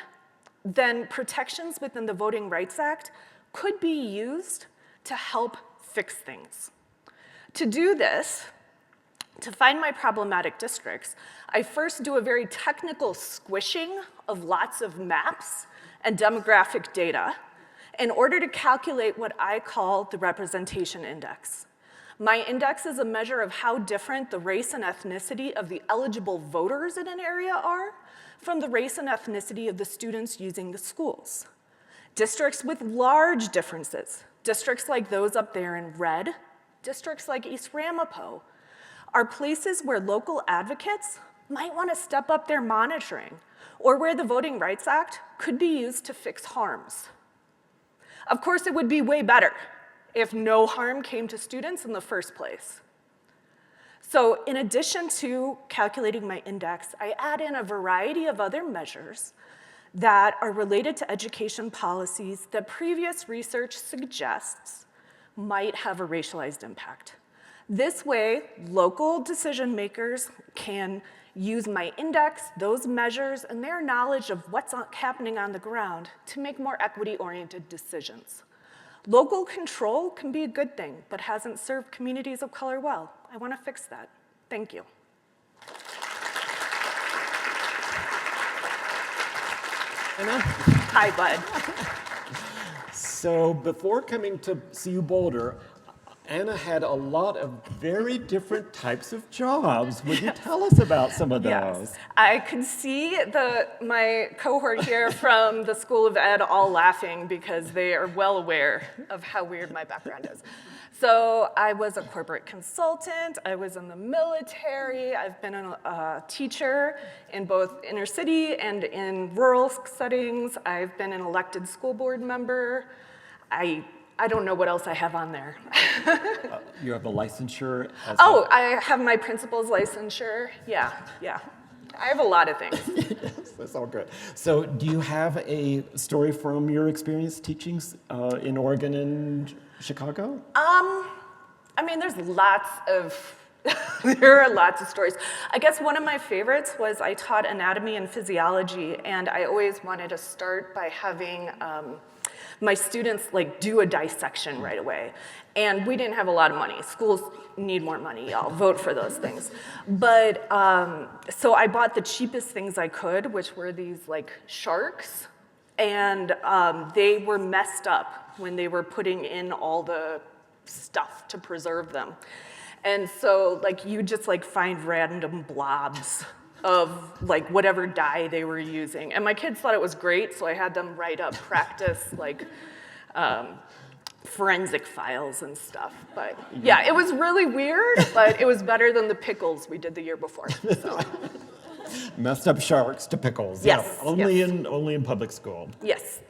then protections within the Voting Rights Act could be used to help fix things. To do this, to find my problematic districts, I first do a very technical squishing of lots of maps and demographic data in order to calculate what I call the representation index. My index is a measure of how different the race and ethnicity of the eligible voters in an area are from the race and ethnicity of the students using the schools. Districts with large differences, districts like those up there in red, districts like East Ramapo, are places where local advocates might want to step up their monitoring or where the Voting Rights Act could be used to fix harms. Of course, it would be way better if no harm came to students in the first place. So in addition to calculating my index, I add in a variety of other measures that are related to education policies that previous research suggests might have a racialized impact. This way, local decision makers can use my index, those measures, and their knowledge of what's happening on the ground to make more equity-oriented decisions. Local control can be a good thing, but hasn't served communities of color well. I want to fix that. Thank you. Anna? Hi, Bud. So before coming to CU Boulder, Anna had a lot of very different types of jobs. Would you tell us about some of those? Yes. I could see my cohort here from the School of Ed all laughing because they are well aware of how weird my background is. So I was a corporate consultant, I was in the military, I've been a teacher in both inner city and in rural settings, I've been an elected school board member. I don't know what else I have on there. You have a licensure? I have my principal's licensure. Yeah. I have a lot of things. Yes, that's all good. So do you have a story from your experience teaching in Oregon and Chicago? I mean, there are lots of stories. I guess one of my favorites was I taught anatomy and physiology, and I always wanted to start by having my students do a dissection right away. And we didn't have a lot of money. Schools need more money, y'all. Vote for those things. But so I bought the cheapest things I could, which were these sharks. And they were messed up when they were putting in all the stuff to preserve them. And so you just find random blobs of whatever dye they were using. And my kids thought it was great, so I had them write up practice forensic files and stuff. But yeah, it was really weird, but it was better than the pickles we did the year before. So. Messed up sharks to pickles. Yes. Yeah, only in public school. Yes.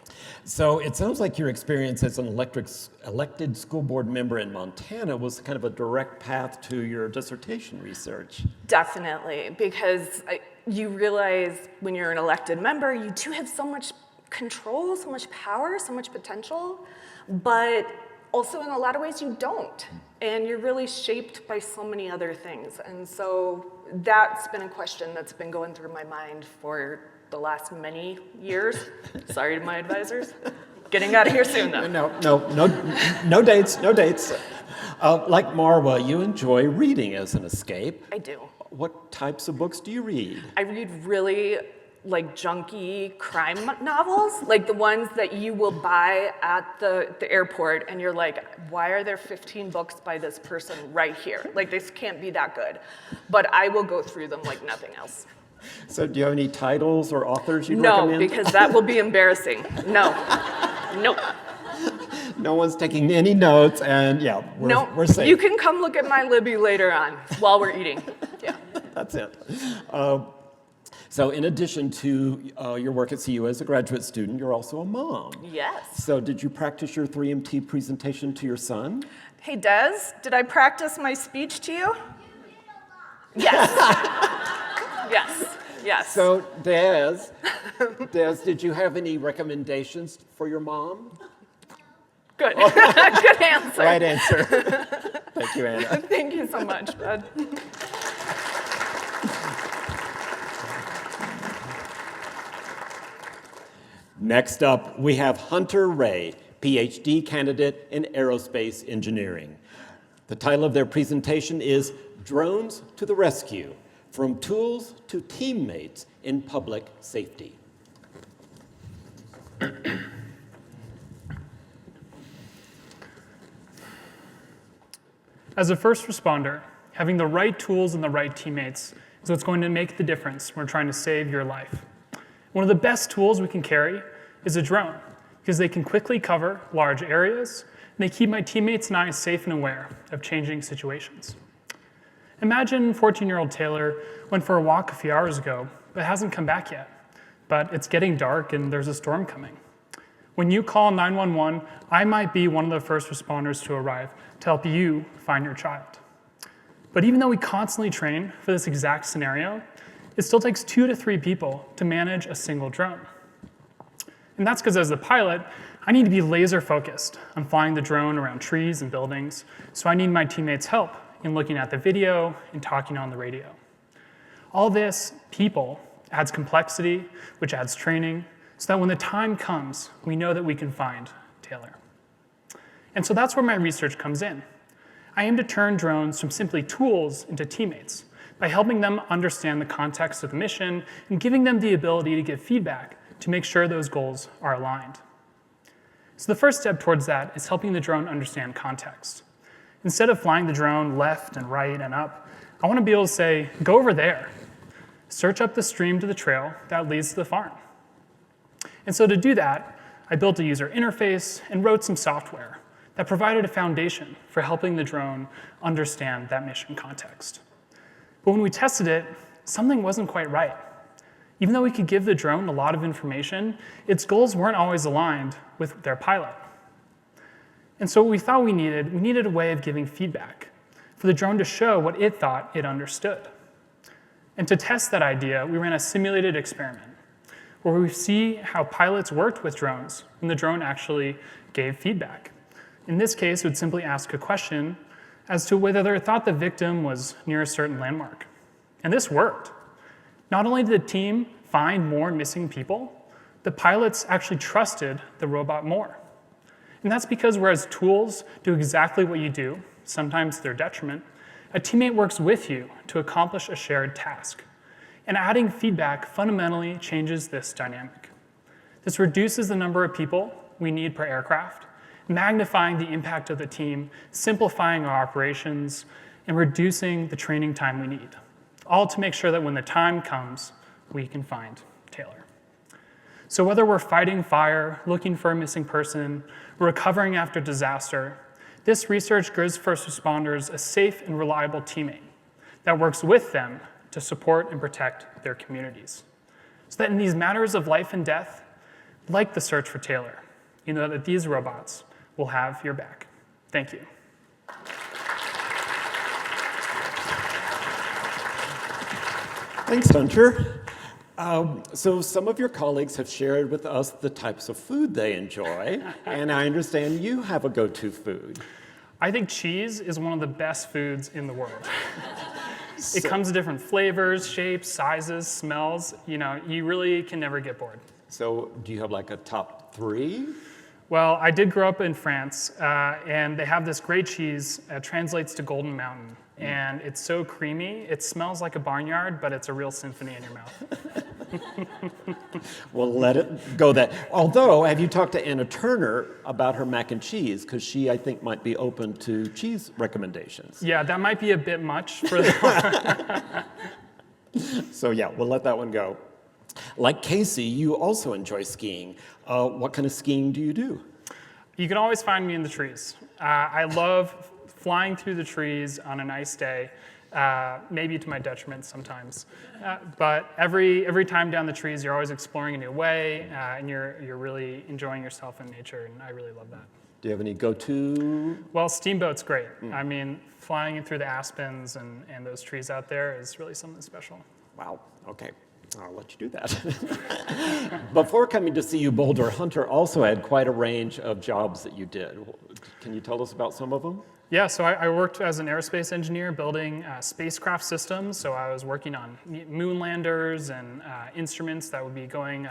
So it sounds like your experience as an elected school board member in Montana was kind of a direct path to your dissertation research. Definitely, because you realize when you're an elected member, you do have so much control, so much power, so much potential, but also in a lot of ways you don't. And you're really shaped by so many other things. And so that's been a question that's been going through my mind for the last many years. Sorry to my advisors. Getting out of here soon, though. No dates. Like Marwa, you enjoy reading as an escape. I do. What types of books do you read? I read really junky crime novels, the ones that you will buy at the airport and you're like, why are there 15 books by this person right here? This can't be that good. But I will go through them like nothing else. So do you have any titles or authors you'd recommend? No, because that will be embarrassing. No. Nope. No one's taking any notes, and yeah, we're safe. You can come look at my Libby later on while we're eating. Yeah. That's it. So in addition to your work at CU as a graduate student, you're also a mom. Yes. So did you practice your 3MT presentation to your son? Hey, Des, did I practice my speech to you? Yes. Yes. So Des, did you have any recommendations for your mom? Good. Good answer. Right answer. Thank you, Anna. Thank you so much, Bud. Next up, we have Hunter Ray, PhD candidate in aerospace engineering. The title of their presentation is Drones to the Rescue, From Tools to Teammates in Public Safety. As a first responder, having the right tools and the right teammates is what's going to make the difference when we're trying to save your life. One of the best tools we can carry is a drone, because they can quickly cover large areas, and they keep my teammates and I safe and aware of changing situations. Imagine 14-year-old Taylor went for a walk a few hours ago, but hasn't come back yet. But it's getting dark and there's a storm coming. When you call 911, I might be one of the first responders to arrive to help you find your child. But even though we constantly train for this exact scenario, it still takes 2 to 3 people to manage a single drone. And that's because as the pilot, I need to be laser focused on flying the drone around trees and buildings, so I need my teammates' help in looking at the video and talking on the radio. All this, people, adds complexity, which adds training, so that when the time comes, we know that we can find Taylor. And so that's where my research comes in. I aim to turn drones from simply tools into teammates by helping them understand the context of the mission and giving them the ability to give feedback to make sure those goals are aligned. So the first step towards that is helping the drone understand context. Instead of flying the drone left and right and up, I want to be able to say, go over there. Search up the stream to the trail that leads to the farm. And so to do that, I built a user interface and wrote some software that provided a foundation for helping the drone understand that mission context. But when we tested it, something wasn't quite right. Even though we could give the drone a lot of information, its goals weren't always aligned with their pilot. And so what we thought we needed a way of giving feedback for the drone to show what it thought it understood. And to test that idea, we ran a simulated experiment where we see how pilots worked with drones when the drone actually gave feedback. In this case, it would simply ask a question as to whether it thought the victim was near a certain landmark. And this worked. Not only did the team find more missing people, the pilots actually trusted the robot more. And that's because whereas tools do exactly what you do, sometimes to their detriment, a teammate works with you to accomplish a shared task. And adding feedback fundamentally changes this dynamic. This reduces the number of people we need per aircraft, magnifying the impact of the team, simplifying our operations, and reducing the training time we need, all to make sure that when the time comes, we can find Taylor. So whether we're fighting fire, looking for a missing person, recovering after disaster, this research gives first responders a safe and reliable teammate that works with them to support and protect their communities. So that in these matters of life and death, like the search for Taylor, you know that these robots will have your back. Thank you. Thanks, Hunter. So some of your colleagues have shared with us the types of food they enjoy, and I understand you have a go-to food. I think cheese is one of the best foods in the world. It comes in different flavors, shapes, sizes, smells. You really can never get bored. So do you have like a top 3? Well, I did grow up in France, and they have this great cheese that translates to Golden Mountain. And it's so creamy, it smells like a barnyard, but it's a real symphony in your mouth. Well, let it go that. Although, have you talked to Anna Turner about her mac and cheese? Because she, I think, might be open to cheese recommendations. Yeah, that might be a bit much for the So yeah, we'll let that one go. Like Casey, you also enjoy skiing. What kind of skiing do you do? You can always find me in the trees. I love flying through the trees on a nice day, maybe to my detriment sometimes. But every time down the trees, you're always exploring a new way, and you're really enjoying yourself in nature, and I really love that. Do you have any go-to? Well, steamboat's great. I mean, flying through the aspens and those trees out there is really something special. Wow, okay. I'll let you do that. Before coming to CU Boulder, Hunter also had quite a range of jobs that you did. Can you tell us about some of them? Yeah, so I worked as an aerospace engineer building spacecraft systems. So I was working on moon landers and instruments that would be going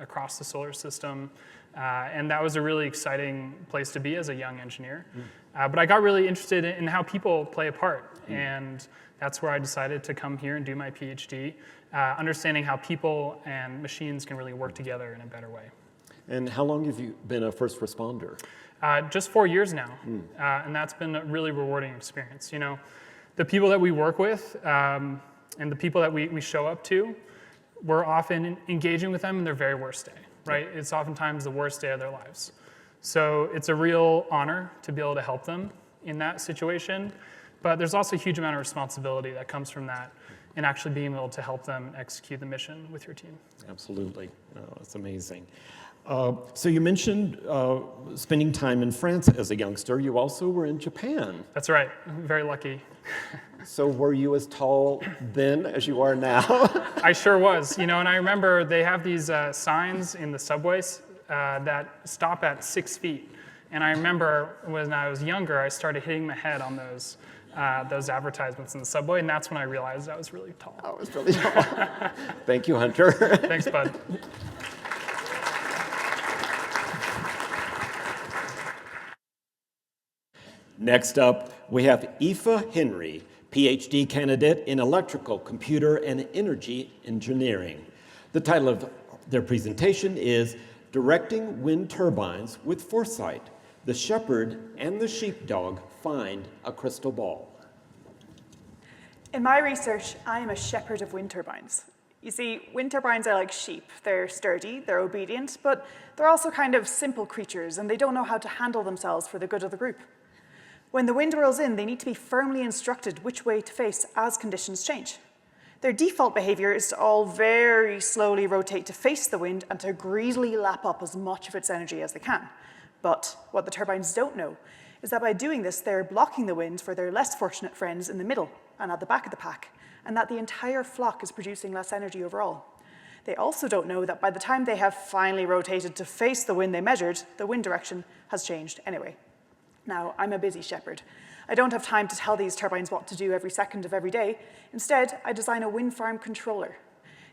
across the solar system. And that was a really exciting place to be as a young engineer. But I got really interested in how people play a part. And that's where I decided to come here and do my PhD, understanding how people and machines can really work together in a better way. And how long have you been a first responder? Just 4 years now, and that's been a really rewarding experience. The people that we work with and the people that we show up to, we're often engaging with them in their very worst day, right? It's oftentimes the worst day of their lives. So it's a real honor to be able to help them in that situation, but there's also a huge amount of responsibility that comes from that and actually being able to help them execute the mission with your team. Absolutely. Oh, that's amazing. So you mentioned spending time in France as a youngster. You also were in Japan. That's right. I'm very lucky. So were you as tall then as you are now? I sure was. And I remember they have these signs in the subways that stop at 6 feet. And I remember when I was younger, I started hitting my head on those advertisements in the subway, and that's when I realized I was really tall. I was really tall. Thank you, Hunter. Thanks, bud. Next up, we have Aoife Henry, PhD candidate in electrical, computer, and energy engineering. The title of their presentation is Directing wind turbines with foresight, the shepherd and the sheepdog find a crystal ball. In my research, I am a shepherd of wind turbines. You see, wind turbines are like sheep. They're sturdy, they're obedient, but they're also kind of simple creatures, and they don't know how to handle themselves for the good of the group. When the wind rolls in, they need to be firmly instructed which way to face as conditions change. Their default behavior is to all very slowly rotate to face the wind and to greedily lap up as much of its energy as they can. But what the turbines don't know is that by doing this, they're blocking the wind for their less fortunate friends in the middle and at the back of the pack, and that the entire flock is producing less energy overall. They also don't know that by the time they have finally rotated to face the wind they measured, the wind direction has changed anyway. Now, I'm a busy shepherd. I don't have time to tell these turbines what to do every second of every day. Instead, I design a wind farm controller.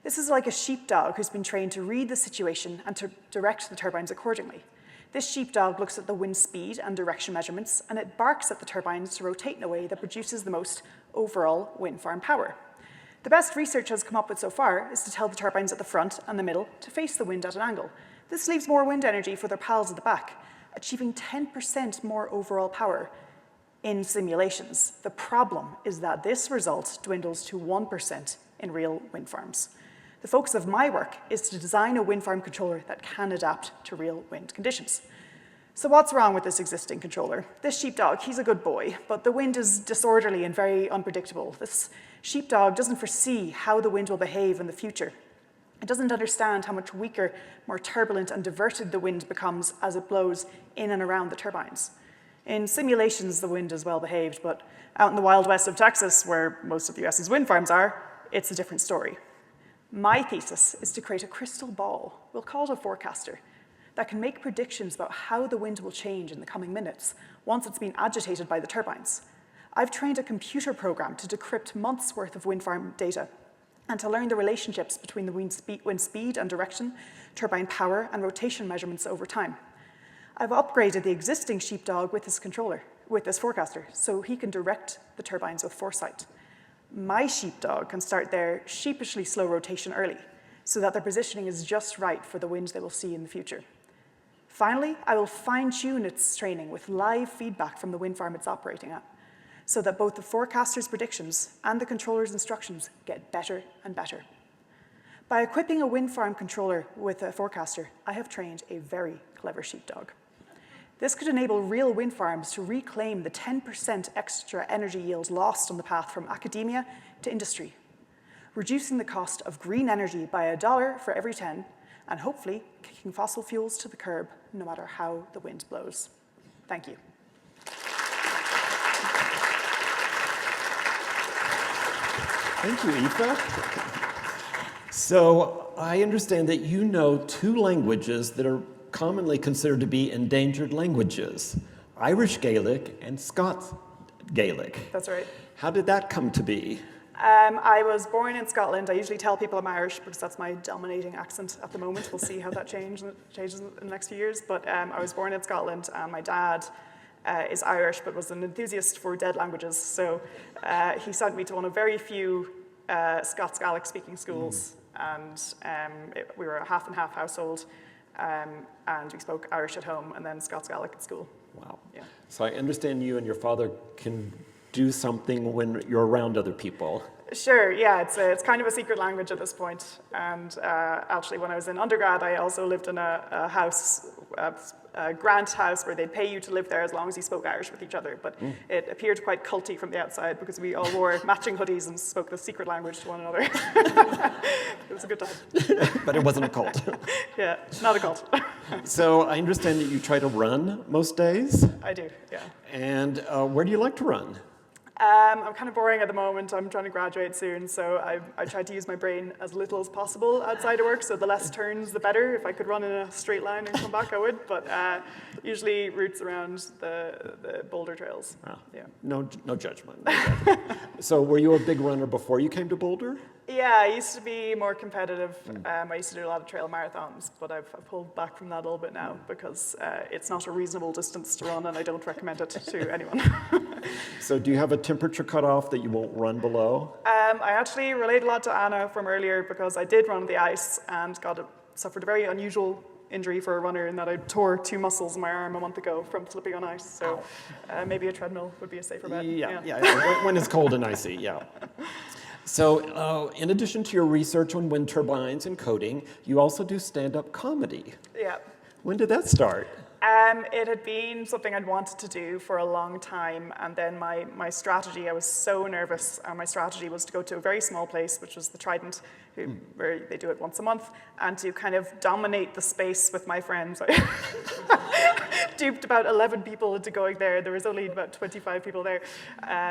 This is like a sheepdog who's been trained to read the situation and to direct the turbines accordingly. This sheepdog looks at the wind speed and direction measurements, and it barks at the turbines to rotate in a way that produces the most overall wind farm power. The best research has come up with so far is to tell the turbines at the front and the middle to face the wind at an angle. This leaves more wind energy for their pals at the back, achieving 10% more overall power in simulations. The problem is that this result dwindles to 1% in real wind farms. The focus of my work is to design a wind farm controller that can adapt to real wind conditions. So what's wrong with this existing controller? This sheepdog, he's a good boy, but the wind is disorderly and very unpredictable. This sheepdog doesn't foresee how the wind will behave in the future. It doesn't understand how much weaker, more turbulent and diverted the wind becomes as it blows in and around the turbines. In simulations, the wind is well behaved, but out in the wild west of Texas, where most of the US's wind farms are, it's a different story. My thesis is to create a crystal ball, we'll call it a forecaster, that can make predictions about how the wind will change in the coming minutes once it's been agitated by the turbines. I've trained a computer program to decrypt months' worth of wind farm data and to learn the relationships between the wind speed and direction, turbine power, and rotation measurements over time. I've upgraded the existing sheepdog with this forecaster, so he can direct the turbines with foresight. My sheepdog can start their sheepishly slow rotation early, so that their positioning is just right for the winds they will see in the future. Finally, I will fine-tune its training with live feedback from the wind farm it's operating at, so that both the forecaster's predictions and the controller's instructions get better and better. By equipping a wind farm controller with a forecaster, I have trained a very clever sheepdog. This could enable real wind farms to reclaim the 10% extra energy yield lost on the path from academia to industry, reducing the cost of green energy by $1 for every 10, and hopefully kicking fossil fuels to the curb no matter how the wind blows. Thank you. Thank you, Aoife. So I understand that you know 2 languages that are commonly considered to be endangered languages, Irish Gaelic and Scots Gaelic. That's right. How did that come to be? I was born in Scotland. I usually tell people I'm Irish because that's my dominating accent at the moment. We'll see how that changes in the next few years. But I was born in Scotland, and my dad is Irish, but was an enthusiast for dead languages. So he sent me to one of very few Scots Gaelic speaking schools, and we were a half and half household, and we spoke Irish at home and then Scots Gaelic at school. Wow. Yeah. So I understand you and your father can do something when you're around other people. Sure, yeah, it's kind of a secret language at this point. And actually, when I was in undergrad, I also lived in a house, a grant house, where they'd pay you to live there as long as you spoke Irish with each other. But it appeared quite culty from the outside because we all wore matching hoodies and spoke the secret language to one another. It was a good time. But it wasn't a cult. Yeah, not a cult. So I understand that you try to run most days. I do, yeah. And where do you like to run? I'm kind of boring at the moment. I'm trying to graduate soon, so I try to use my brain as little as possible outside of work, so the less turns, the better. If I could run in a straight line and come back, I would, but usually routes around the Boulder trails. Oh, yeah. No judgment. No judgment. So were you a big runner before you came to Boulder? Yeah, I used to be more competitive. I used to do a lot of trail marathons, but I've pulled back from that a little bit now because it's not a reasonable distance to run, and I don't recommend it to anyone. So do you have a temperature cutoff that you won't run below? I actually relate a lot to Anna from earlier because I did run on the ice and suffered a very unusual injury for a runner in that I tore 2 muscles in my arm a month ago from slipping on ice. So maybe a treadmill would be a safer bet. Yeah. When it's cold and icy, yeah. So in addition to your research on wind turbines and coding, you also do stand-up comedy. Yeah. When did that start? It had been something I'd wanted to do for a long time, and then my strategy, I was so nervous, my strategy was to go to a very small place, which was the Trident, where they do it once a month, and to kind of dominate the space with my friends. I duped about 11 people into going there. There was only about 25 people there,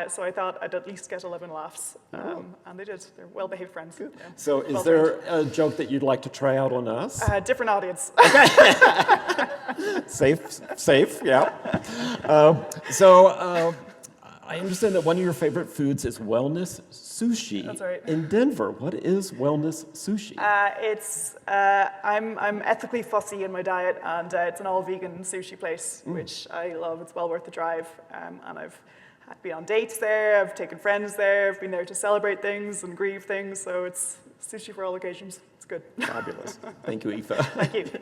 so I thought I'd at least get 11 laughs, and they did. They're well-behaved friends. Yeah. So is there a joke that you'd like to try out on us? Different audience. Safe, yeah. I understand that one of your favorite foods is wellness sushi. That's right. In Denver. What is wellness sushi? I'm ethically fussy in my diet, and it's an all-vegan sushi place, which I love. It's well worth the drive, and I've been on dates there, I've taken friends there, I've been there to celebrate things and grieve things, so it's sushi for all occasions. It's good. Fabulous. Thank you, Aoife. Thank you.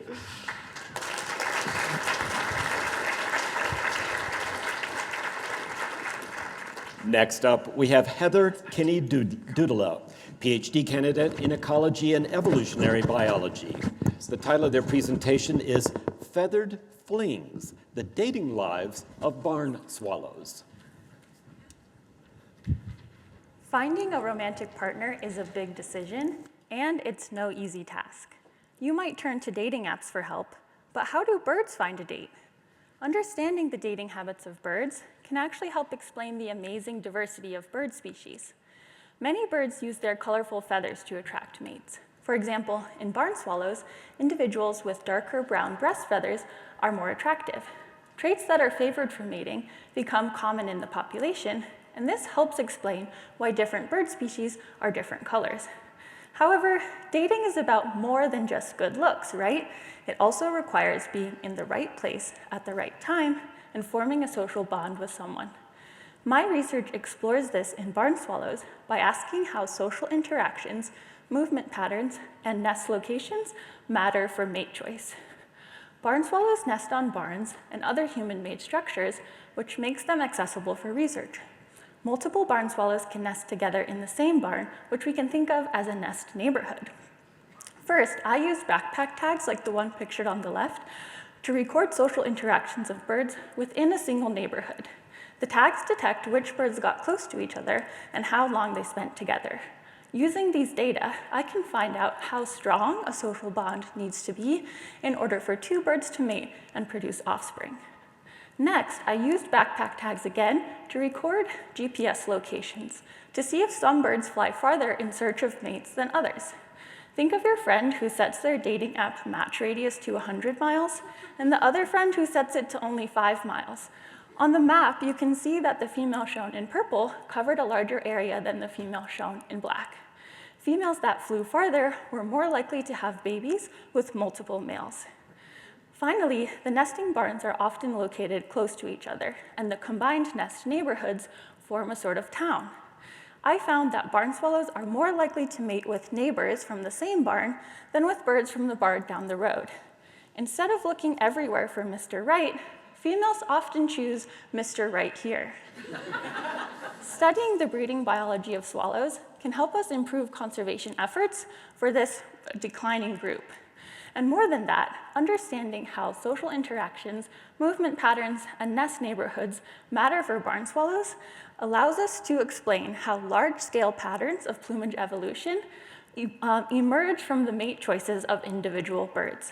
Next up, we have Heather Kinney-Dudela, PhD candidate in ecology and evolutionary biology. The title of their presentation is Feathered Flings, the Dating Lives of Barn Swallows. Finding a romantic partner is a big decision, and it's no easy task. You might turn to dating apps for help, but how do birds find a date? Understanding the dating habits of birds can actually help explain the amazing diversity of bird species. Many birds use their colorful feathers to attract mates. For example, in barn swallows, individuals with darker brown breast feathers are more attractive. Traits that are favored for mating become common in the population, and this helps explain why different bird species are different colors. However, dating is about more than just good looks, right? It also requires being in the right place at the right time and forming a social bond with someone. My research explores this in barn swallows by asking how social interactions, movement patterns, and nest locations matter for mate choice. Barn swallows nest on barns and other human-made structures, which makes them accessible for research. Multiple barn swallows can nest together in the same barn, which we can think of as a nest neighborhood. First, I used backpack tags like the one pictured on the left to record social interactions of birds within a single neighborhood. The tags detect which birds got close to each other and how long they spent together. Using these data, I can find out how strong a social bond needs to be in order for 2 birds to mate and produce offspring. Next, I used backpack tags again to record GPS locations to see if some birds fly farther in search of mates than others. Think of your friend who sets their dating app match radius to 100 miles and the other friend who sets it to only 5 miles. On the map, you can see that the female shown in purple covered a larger area than the female shown in black. Females that flew farther were more likely to have babies with multiple males. Finally, the nesting barns are often located close to each other, and the combined nest neighborhoods form a sort of town. I found that barn swallows are more likely to mate with neighbors from the same barn than with birds from the barn down the road. Instead of looking everywhere for Mr. Right, females often choose Mr. Right here. Studying the breeding biology of swallows can help us improve conservation efforts for this declining group. And more than that, understanding how social interactions, movement patterns, and nest neighborhoods matter for barn swallows allows us to explain how large-scale patterns of plumage evolution emerge from the mate choices of individual birds.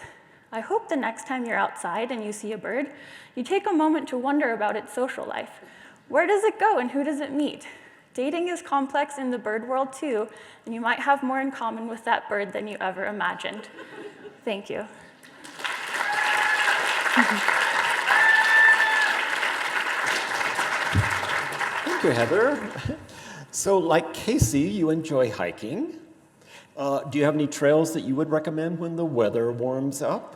I hope the next time you're outside and you see a bird, you take a moment to wonder about its social life. Where does it go and who does it meet? Dating is complex in the bird world too, and you might have more in common with that bird than you ever imagined. Thank you. Thank you, Heather. So like Casey, you enjoy hiking. Do you have any trails that you would recommend when the weather warms up?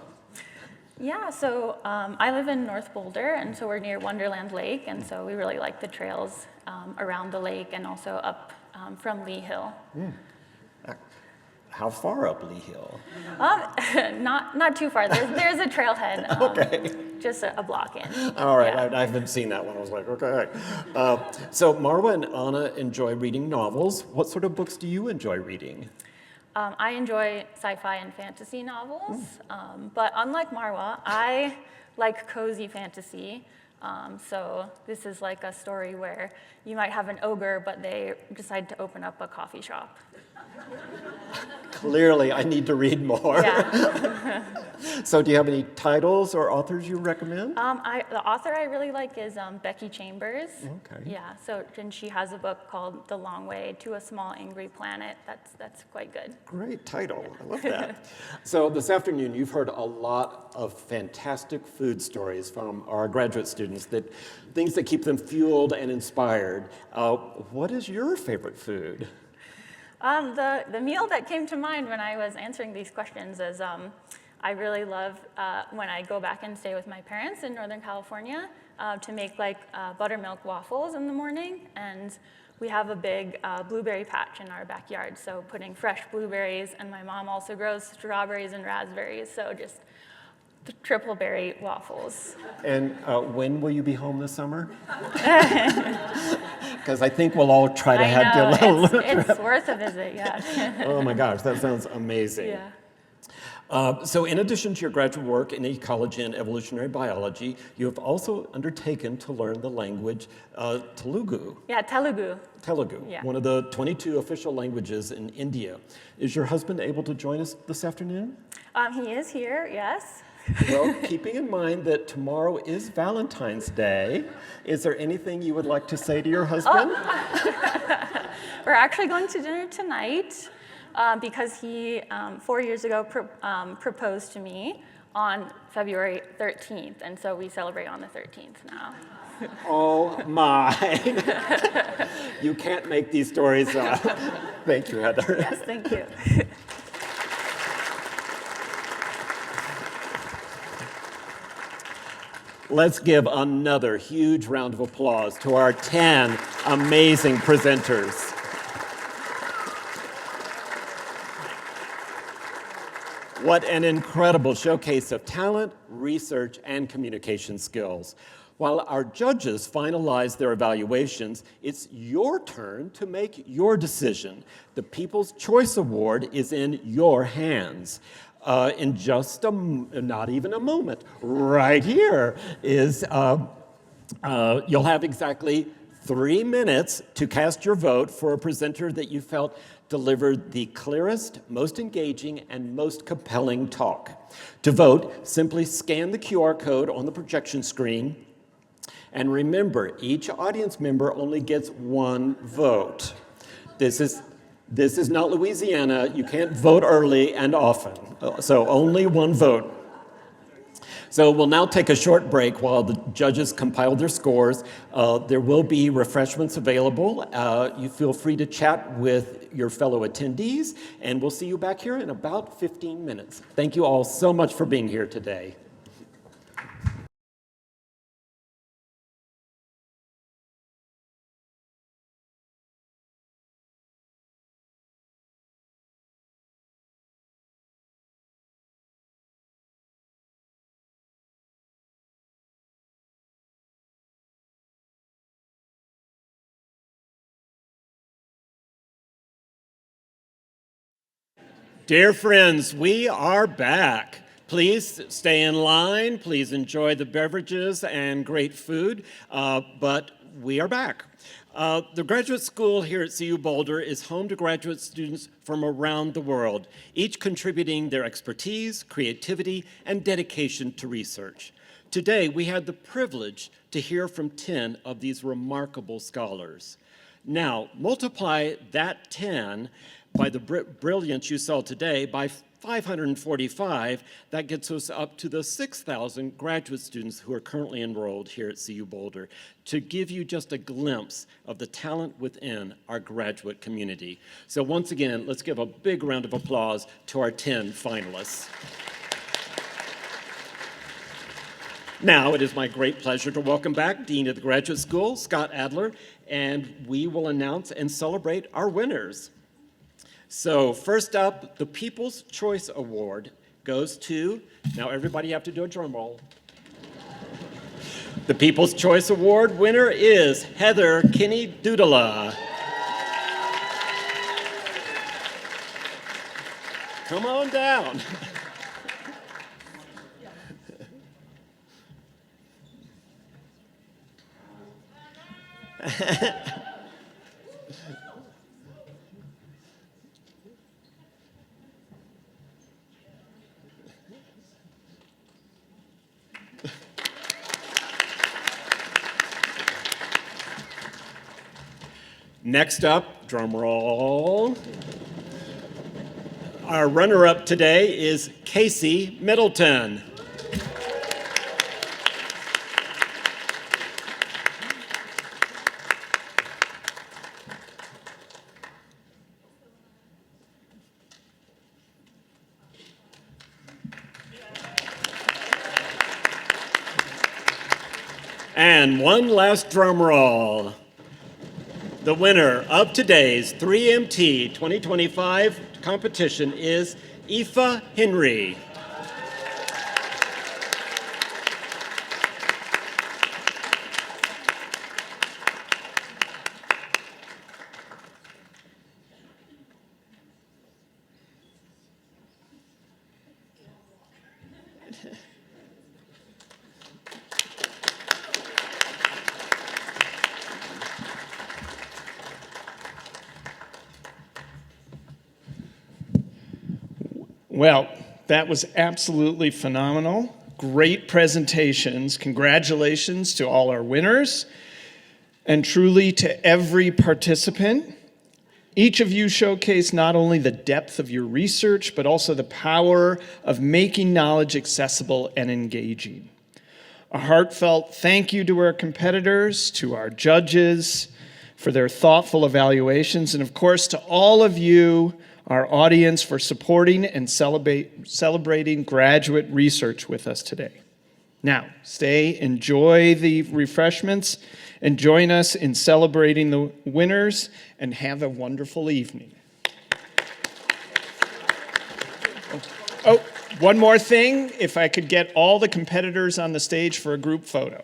Yeah, so I live in North Boulder, and so we're near Wonderland Lake, and so we really like the trails around the lake and also up from Lee Hill. How far up Lee Hill? Not too far. There's a trailhead. Okay. Just a block in. All right, Yeah. I haven't seen that one. I was like, okay. So Marwa and Anna enjoy reading novels. What sort of books do you enjoy reading? I enjoy sci-fi and fantasy novels, but unlike Marwa, I like cozy fantasy. So this is like a story where you might have an ogre, but they decide to open up a coffee shop. Clearly, I need to read more. Yeah. So do you have any titles or authors you recommend? The author I really like is Becky Chambers. Okay. Yeah, and she has a book called The Long Way to a Small Angry Planet. That's quite good. Great title. I love that. So this afternoon, you've heard a lot of fantastic food stories from our graduate students, things that keep them fueled and inspired. What is your favorite food? The meal that came to mind when I was answering these questions is I really love when I go back and stay with my parents in Northern California to make buttermilk waffles in the morning. And we have a big blueberry patch in our backyard, so putting fresh blueberries, and my mom also grows strawberries and raspberries, so just the triple berry waffles. And when will you be home this summer? Because I think we'll all try to have a little it's worth a visit, yeah. Oh my gosh, that sounds amazing. Yeah. So in addition to your graduate work in ecology and evolutionary biology, you have also undertaken to learn the language Telugu. Yeah, Telugu. Telugu, Yeah. one of the 22 official languages in India. Is your husband able to join us this afternoon? He is here, yes. Well, keeping in mind that tomorrow is Valentine's Day, is there anything you would like to say to your husband? We're actually going to dinner tonight because he, 4 years ago, proposed to me on February 13th, and so we celebrate on the 13th now. Oh my. You can't make these stories up. Thank you, Heather. Yes, thank you. Let's give another huge round of applause to our 10 amazing presenters. What an incredible showcase of talent, research, and communication skills. While our judges finalize their evaluations, it's your turn to make your decision. The People's Choice Award is in your hands. In just not even a moment, right here is, you'll have exactly 3 minutes to cast your vote for a presenter that you felt delivered the clearest, most engaging, and most compelling talk. To vote, simply scan the QR code on the projection screen. And remember, each audience member only gets 1 vote. This is not Louisiana. You can't vote early and often. So only 1 vote. So we'll now take a short break while the judges compile their scores. There will be refreshments available. You feel free to chat with your fellow attendees, and we'll see you back here in about 15 minutes. Thank you all so much for being here today. Dear friends, we are back. Please stay in line. Please enjoy the beverages and great food, but we are back. The graduate school here at CU Boulder is home to graduate students from around the world, each contributing their expertise, creativity, and dedication to research. Today, we had the privilege to hear from 10 of these remarkable scholars. Now, multiply that 10 by the brilliance you saw today by 545, that gets us up to the 6,000 graduate students who are currently enrolled here at CU Boulder, to give you just a glimpse of the talent within our graduate community. So once again, let's give a big round of applause to our 10 finalists. Now, it is my great pleasure to welcome back Dean of the Graduate School, Scott Adler, and we will announce and celebrate our winners. So first up, the People's Choice Award goes to, now everybody have to do a drum roll. The People's Choice Award winner is Heather Kinney-Dudala. Come on down. Next up, drum roll. Our runner-up today is Casey Middleton. And one last drum roll. The winner of today's 3MT 2025 competition is Aoife Henry. Well, that was absolutely phenomenal. Great presentations. Congratulations to all our winners, and truly to every participant. Each of you showcased not only the depth of your research, but also the power of making knowledge accessible and engaging. A heartfelt thank you to our competitors, to our judges for their thoughtful evaluations, and of course to all of you, our audience, for supporting and celebrating graduate research with us today. Now, stay, enjoy the refreshments, and join us in celebrating the winners, and have a wonderful evening. Oh, one more thing, if I could get all the competitors on the stage for a group photo.